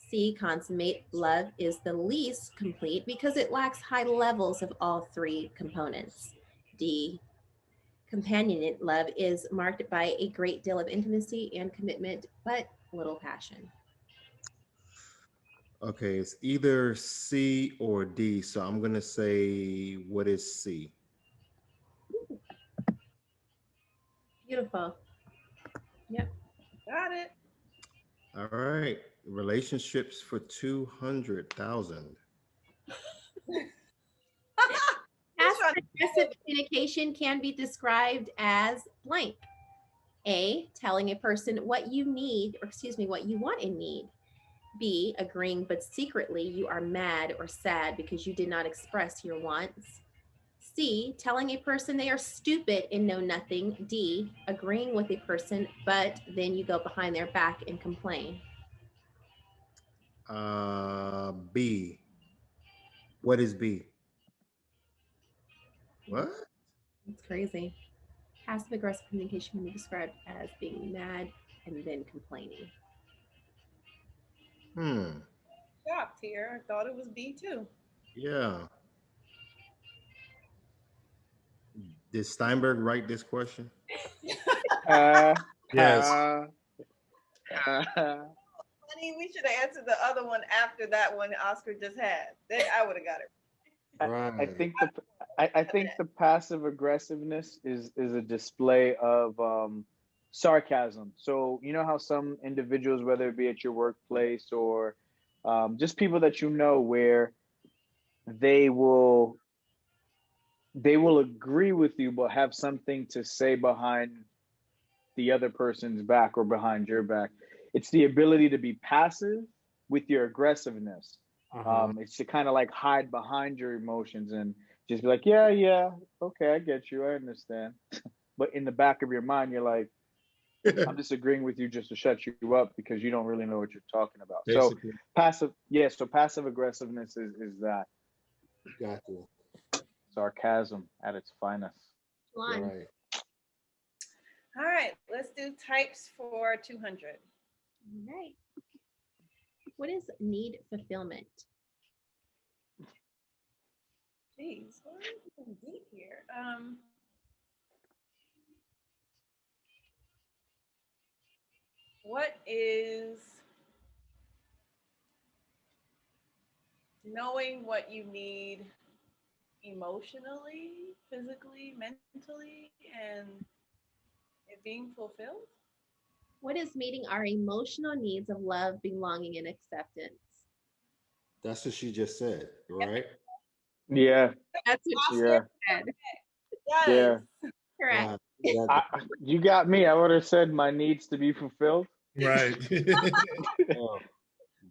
C, consummate love is the least complete because it lacks high levels of all 3 components. D, Companionate love is marked by a great deal of intimacy and commitment, but little passion. Okay, it's either C or D. So I'm gonna say, what is C? Beautiful. Yep. Got it. All right, relationships for 200,000. Passive-aggressive communication can be described as blank. A, telling a person what you need, or excuse me, what you want and need. B, agreeing but secretly you are mad or sad because you did not express your wants. C, telling a person they are stupid and know nothing. D, agreeing with a person, but then you go behind their back and complain. B. What is B? What? It's crazy. Passive aggressive communication can be described as being mad and then complaining. Shocked here. I thought it was B too. Yeah. Did Steinberg write this question? Yes. Funny, we should have answered the other one after that one Oscar just had. Then I would have got it. Right. I think the passive aggressiveness is a display of sarcasm. So you know how some individuals, whether it be at your workplace or just people that you know, where they will agree with you but have something to say behind the other person's back or behind your back. It's the ability to be passive with your aggressiveness. It's to kind of like hide behind your emotions and just be like, yeah, okay, I get you, I understand. But in the back of your mind, you're like, I'm just agreeing with you just to shut you up because you don't really know what you're talking about. Basically. So passive aggressiveness is that. Got you. Sarcasm at its finest. Jolon. Right. All right, let's do types for 200. All right. What is need fulfillment? Jeez, what is deep here? What is knowing what you need emotionally, physically, mentally, and it being fulfilled? What is meeting our emotional needs of love, belonging, and acceptance? That's what she just said, right? Yeah, That's what she yeah, said. Yes. yeah. Correct. You got me. I would have said my needs to be fulfilled. Right.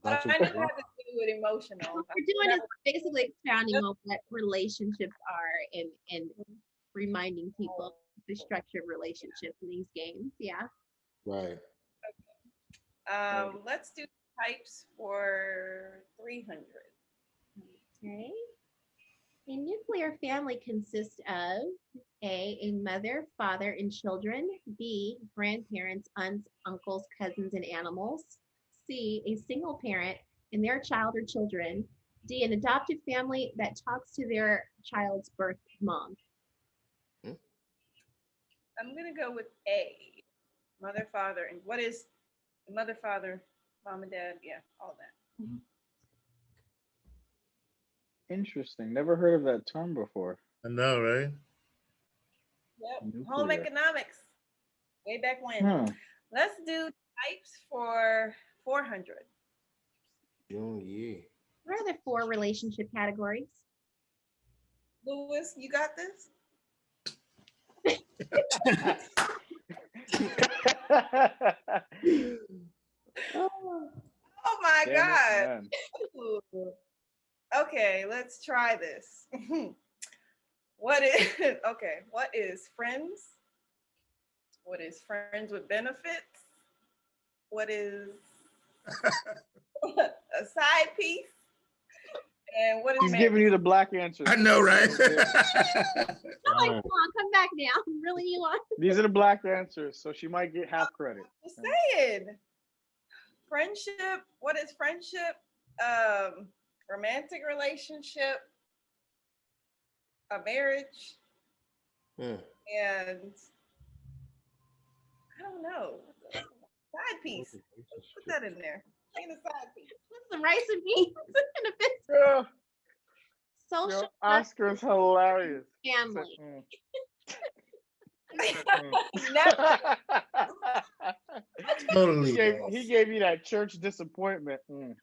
But I knew it had to do with emotional. What we're doing is basically expounding on what relationships are and reminding people the structure of relationships in these games. Yeah. Right. Let's do types for 300. Okay. A nuclear family consists of a mother, father, and children. B, grandparents, aunts, uncles, cousins, and animals. C, a single parent and their child or children. D, an adoptive family that talks to their child's birth mom. I'm going to go with A, mother, father. And what is mother, father, mom and dad? Yeah, all that. Interesting. Never heard of that term before. I know, right? Yep. Home Nuclear. economics. Way back when. Let's do types for 400. Yeah. What are the 4 relationship categories? Louis, you got this? Oh my God. Okay, let's try this. What is friends? What is friends with benefits? What is a side piece? And what is He's giving you the black answer. I know, right? Come on, come back now. Really, you want? These are the black answers, so she might get half credit. Just saying. Friendship. What is friendship? Romantic relationship. A marriage. and I don't know, side piece. Let's put that in there. Being a side piece. Put some rice and beans in a bit. Yeah, Social yo, Oscar's hilarious. family. Never. Totally. He gave you that church disappointment. See,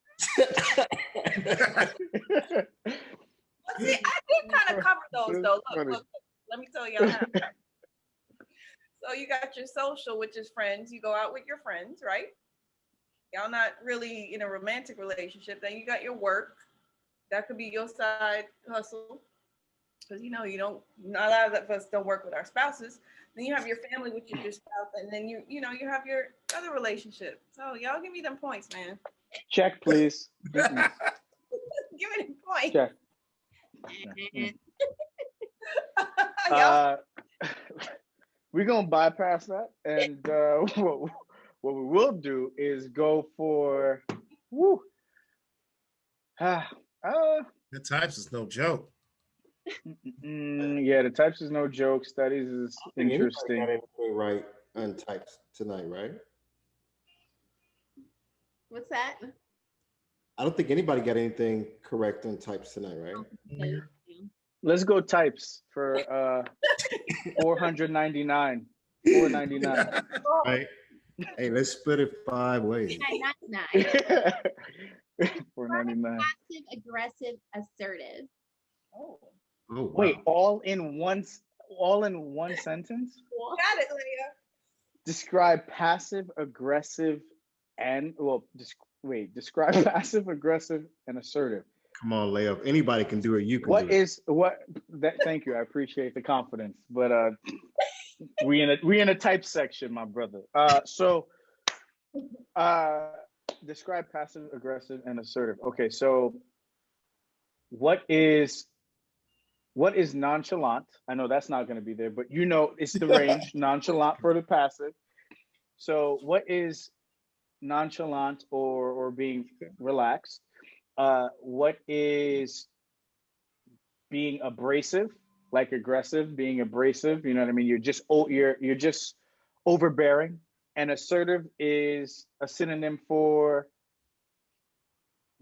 I did kind of cover those though. Look, let me tell y'all how. So you got your social, which is friends. You go out with your friends, right? Y'all not really in a romantic relationship. Then you got your work. That could be your side hustle. Because you know, not a lot of us don't work with our spouses. Then you have your family, which is your spouse, and then you have your other relationship. So y'all give me them points, man. Check, please. Give me them points. Check. We're gonna bypass that, and what we will do is go for The types is no joke. yeah, the types is no joke. Studies is interesting. Got anything right on types tonight, right? What's that? I don't think anybody got anything correct on types tonight, right? Let's go types for 499. 499. Right. Hey, let's split it 5 ways. 499. Passive, aggressive, assertive. Oh, Oh, wow. Wait, all in one sentence? got it, Leah. Describe passive, aggressive, and describe passive, aggressive, and assertive. Come on, layup. Anybody can do it. You can do it. Thank you. I appreciate the confidence, but we in a type section, my brother. So describe passive, aggressive, and assertive. Okay, so what is nonchalant? I know that's not going to be there, but you know it's the range. Nonchalant for the passive. So what is nonchalant or being relaxed? What is being abrasive, like aggressive, being abrasive? You know what I mean? You're just overbearing. And assertive is a synonym for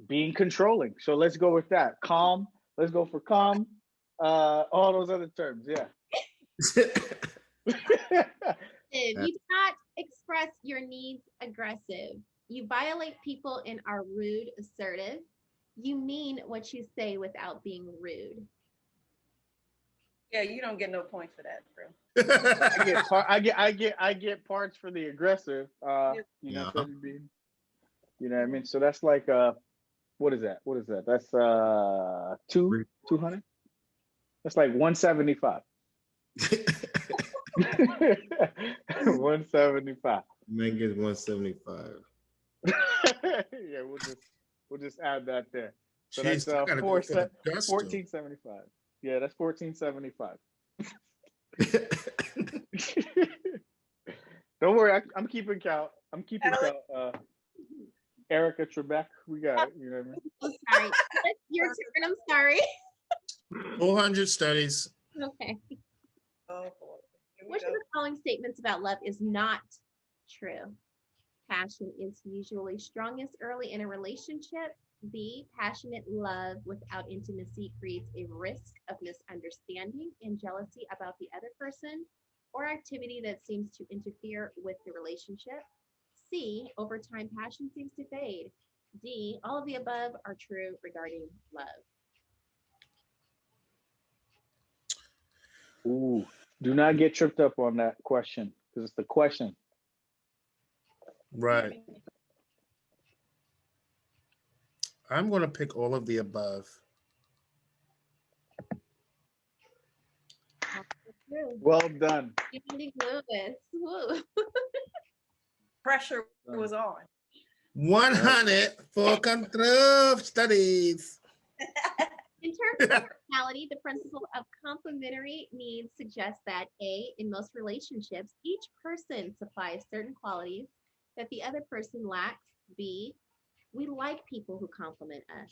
being controlling. So let's go with that. Calm. Let's go for calm. All those other terms. Yeah. You do not express your needs aggressive. You violate people and are rude, assertive. You mean what you say without being rude. Yeah, you don't get no points for that, bro. I get parts for the aggressive. You know what I mean? So that's like what is that? That's 200? That's like 175. 175. Man gets 175. Yeah, we'll just add that there. So Jeez, that's 1475. Yeah, that's 1475. Don't worry, I'm keeping count. Erica Trebek, we got it. You know what I mean? Oh, sorry. That's your turn. I'm sorry. 400 studies. Okay. Oh, boy. Which of the following statements about love is not true? Passion is usually strongest early in a relationship. B, passionate love without intimacy creates a risk of misunderstanding and jealousy about the other person or activity that seems to interfere with the relationship. C, over time, passion seems to fade. D, all of the above are true regarding love. Ooh, do not get tripped up on that question because it's the question. Right. I'm going to pick all of the above. Well done. Lewis. Woo. Pressure was on. 100 for control studies. In terms of personality, the principle of complementary needs suggests that A, in most relationships, each person supplies certain qualities that the other person lacks. B, we like people who complement us.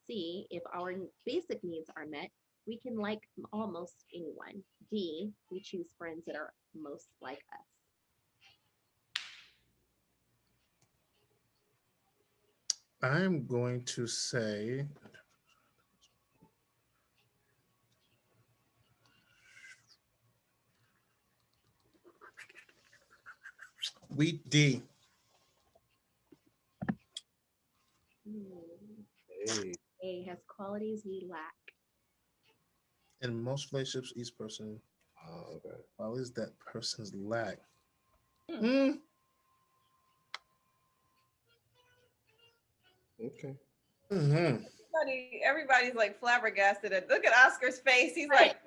C, if our basic needs are met, We can like almost anyone. D, we choose friends that are most like us. I'm going to say we D. Hey. A has qualities we lack. In most relationships, each person, Oh, okay. what is that person's lack? Okay. Mm-hmm. Everybody's like flabbergasted. Look at Oscar's face. He's like,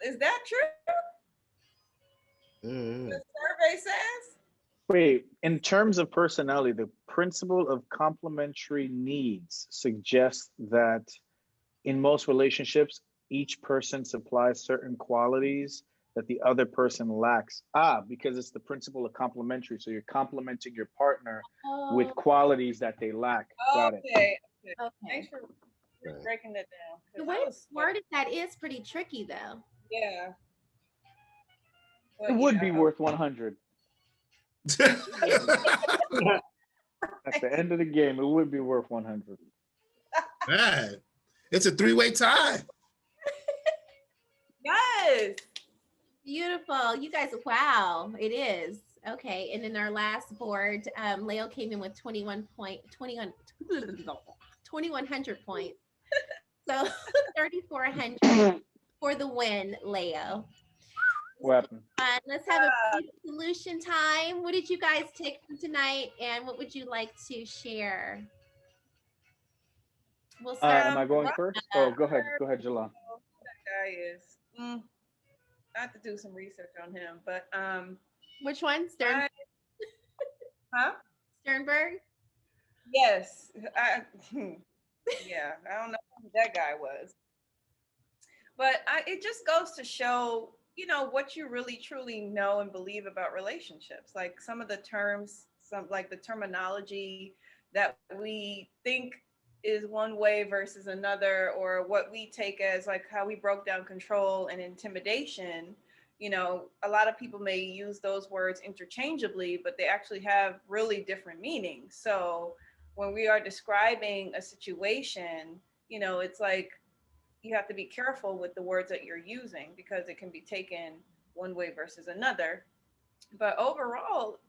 is that true? Mm-hmm. The survey says. Wait, in terms of personality, the principle of complementary needs suggests that in most relationships, each person supplies certain qualities that the other person lacks. Because it's the principle of complementary. So you're complementing your partner with qualities that they lack. Got it. Okay. Okay. Thanks for breaking that down. The way it's worded, that is pretty tricky, though. Yeah. It would be worth 100. At the end of the game, it would be worth 100. Bad. It's a three-way tie. Yes. Beautiful. You guys, wow, it is. Okay, and in our last board, Leo came in with 2,100 points. So 3,400 for the win, Leo. Weapon. Let's have a brief solution time. What did you guys take from tonight, and what would you like to share? We'll start. Am I going first? Oh, go ahead. Go ahead, Jolon. That guy is. I have to do some research on him, but which one? Stern. Huh? Sternberg. Yes. Yeah, I don't know who that guy was, but it just goes to show, what you really truly know and believe about relationships. Like some of the terms, like the terminology that we think is one way versus another, or what we take as like how we broke down control and intimidation. A lot of people may use those words interchangeably, but they actually have really different meanings. So when we are describing a situation, it's like you have to be careful with the words that you're using, because it can be taken one way versus another. But overall,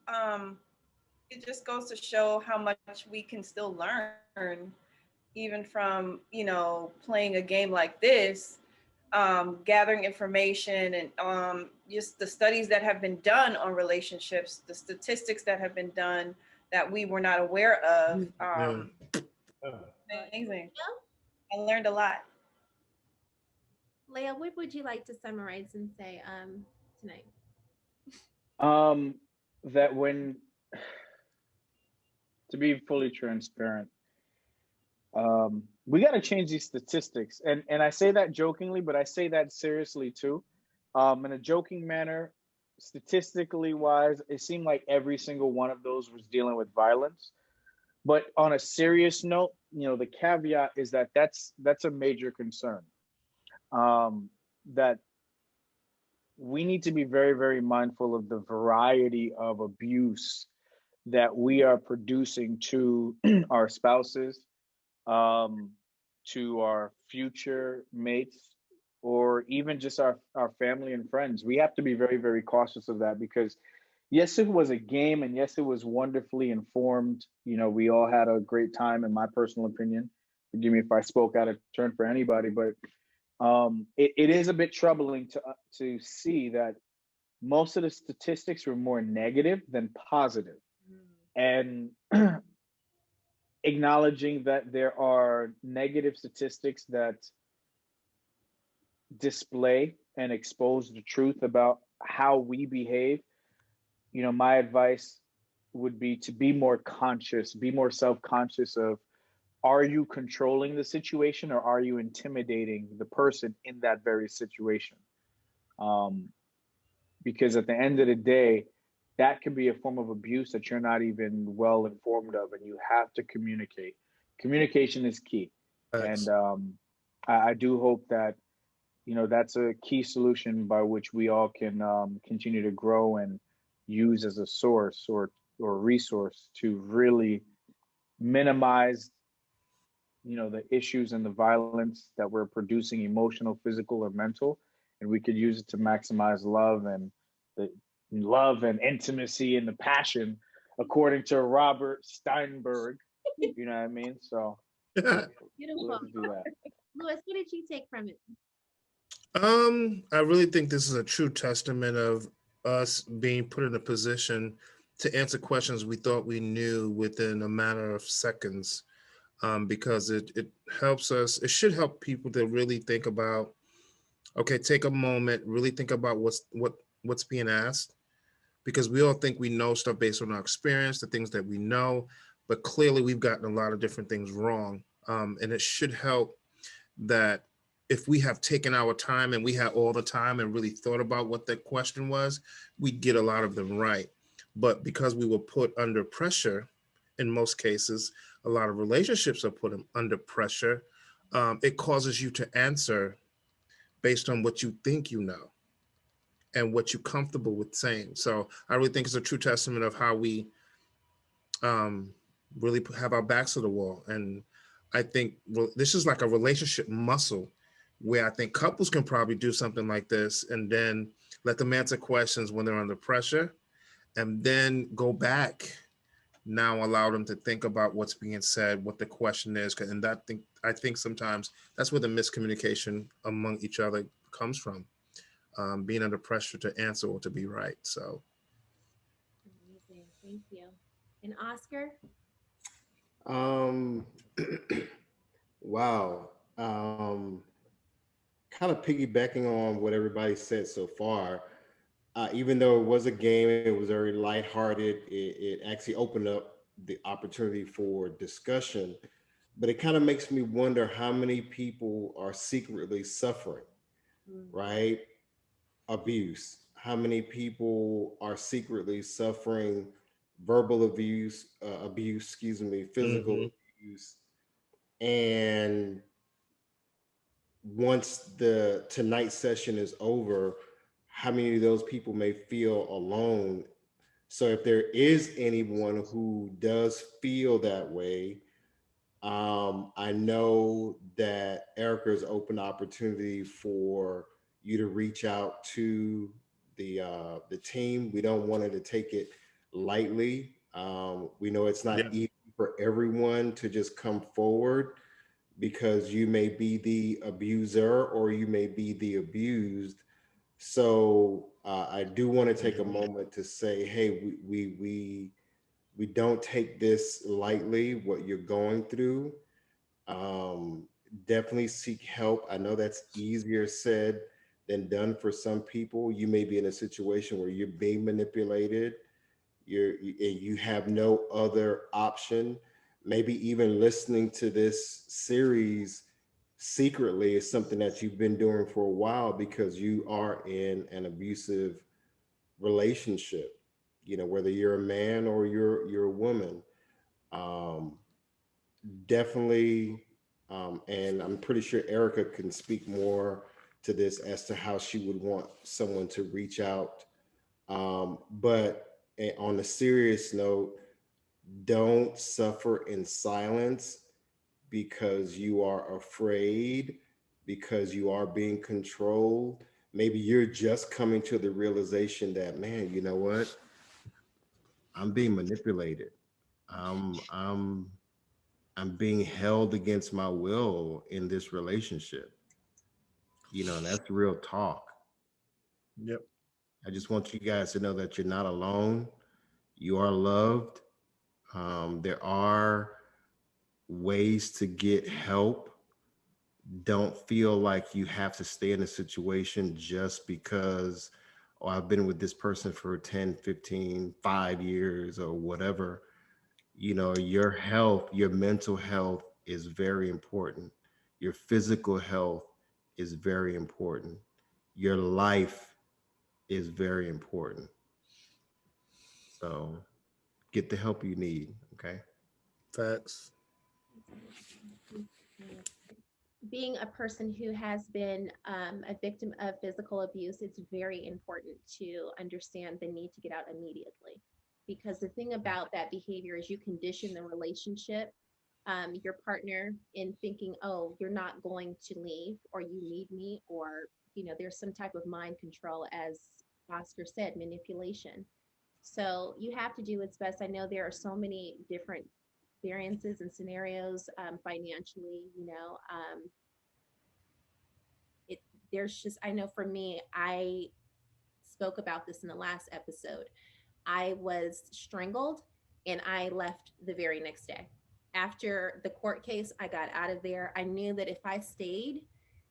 it just goes to show how much we can still learn, even from, playing a game like this, gathering information, and just the studies that have been done on relationships, the statistics that have been done that we were not aware of. Amazing. I learned a lot. Leah, what would you like to summarize and say tonight? That when, to be fully transparent, we got to change these statistics, and I say that jokingly, but I say that seriously too. In a joking manner, statistically wise, it seemed like every single one of those was dealing with violence. But on a serious note, the caveat is that that's a major concern. That we need to be very, very mindful of the variety of abuse that we are producing to our spouses, to our future mates, or even just our family and friends. We have to be very, very cautious of that, because yes, it was a game, and yes, it was wonderfully informed. We all had a great time, in my personal opinion. Forgive me if I spoke out of turn for anybody, but it is a bit troubling to see that most of the statistics were more negative than positive. And acknowledging that there are negative statistics that display and expose the truth about how we behave, my advice would be to be more conscious, be more self-conscious of, are you controlling the situation, or are you intimidating the person in that very situation? Because at the end of the day, that can be a form of abuse that you're not even well informed of, and you have to communicate. Communication is key. Thanks. And I do hope that, that's a key solution by which we all can continue to grow and use as a source or resource to really minimize, the issues and the violence that we're producing, emotional, physical, or mental, and we could use it to maximize the love and intimacy and the passion, according to Robert Steinberg. You know what I mean? So Beautiful. let's do that. Louis, what did you take from it? I really think this is a true testament of us being put in a position to answer questions we thought we knew within a matter of seconds, because it helps us. It should help people to really think about, okay, take a moment, really think about what's being asked, because we all think we know stuff based on our experience, the things that we know, but clearly we've gotten a lot of different things wrong, and it should help that if we have taken our time and we had all the time and really thought about what the question was, we'd get a lot of them right. But because we were put under pressure, in most cases, a lot of relationships are put under pressure. It causes you to answer based on what you think you know and what you're comfortable with saying. So I really think it's a true testament of how we really have our backs to the wall. And I think this is like a relationship muscle where I think couples can probably do something like this and then let them answer questions when they're under pressure and then go back. Now allow them to think about what's being said, what the question is. And I think sometimes that's where the miscommunication among each other comes from, being under pressure to answer or to be right. So. Amazing. Thank you. And Oscar? Um, wow. Kind of piggybacking on what everybody said so far. Even though it was a game, it was very lighthearted. It actually opened up the opportunity for discussion, but it kind of makes me wonder how many people are secretly suffering, right? Abuse. How many people are secretly suffering verbal abuse, excuse me, physical abuse, and once the tonight session is over, how many of those people may feel alone? So if there is anyone who does feel that way, I know that Erica's open opportunity for you to reach out to the team. We don't want her to take it lightly. We know it's not easy for everyone to just come forward because you may be the abuser or you may be the abused. So I do want to take a moment to say, hey, we don't take this lightly. What you're going through, um, definitely seek help. I know that's easier said than done for some people. You may be in a situation where you're being manipulated, you have no other option. Maybe even listening to this series secretly is something that you've been doing for a while because you are in an abusive relationship, whether you're a man or you're a woman. um, Definitely, and I'm pretty sure Erica can speak more to this as to how she would want someone to reach out. But on a serious note, don't suffer in silence because you are afraid, because you are being controlled. Maybe you're just coming to the realization that, man, you know what? I'm being manipulated. I'm I'm I'm being held against my will in this relationship. And that's real talk. Yep. I just want you guys to know that you're not alone. You are loved. There are ways to get help. Don't feel like you have to stay in a situation just because, oh, I've been with this person for 10, 15, 5 years or whatever. Your health, your mental health is very important. Your physical health is very important. Your life is very important. So get the help you need. Okay. Facts. being a person who has been a victim of physical abuse, it's very important to understand the need to get out immediately. Because the thing about that behavior is you condition the relationship, your partner, in thinking, oh, you're not going to leave, or you need me, or, you know, there's some type of mind control, as Oscar said, manipulation. So you have to do what's best. I know there are so many different variances and scenarios financially, you know. There's just, I know for me, I spoke about this in the last episode. I was strangled and I left the very next day. After the court case, I got out of there. I knew that if I stayed,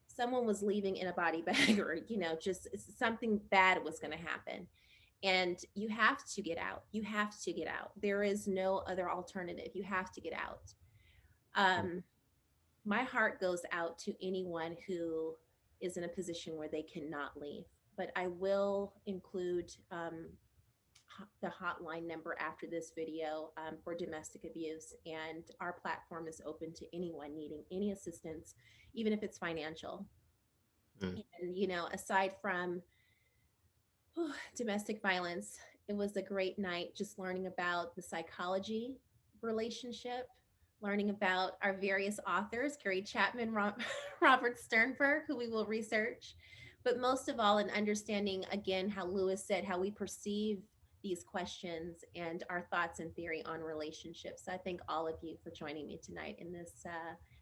someone was leaving in a body bag, or, you know, just something bad was going to happen. And you have to get out. You have to get out. There is no other alternative. You have to get out. My heart goes out to anyone who is in a position where they cannot leave. But I will include the hotline number after this video for domestic abuse. And our platform is open to anyone needing any assistance, even if it's financial. And, you know, aside from domestic violence, it was a great night just learning about the psychology relationship, learning about our various authors, Gary Chapman, Robert Sternberg, who we will research, but most of all, in understanding, again, how Lewis said, how we perceive these questions and our thoughts and theory on relationships. So I thank all of you for joining me tonight in this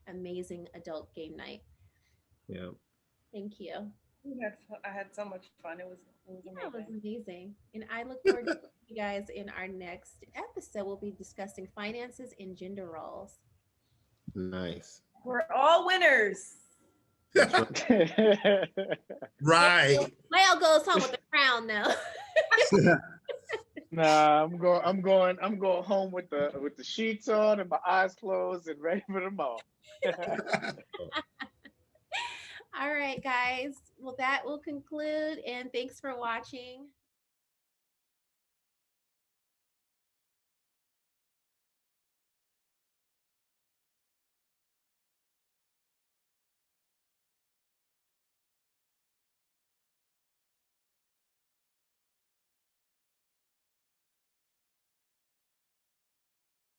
amazing adult game night. Yeah. Thank you. I had so much fun. It was amazing. Yeah, it was amazing. And I look forward to seeing you guys in our next episode. We'll be discussing finances and gender roles. Nice. We're all winners. Right. Lyle goes home with the crown though. Nah, I'm going home with the sheets on and my eyes closed and ready for tomorrow. All right, guys. Well, that will conclude, and thanks for watching.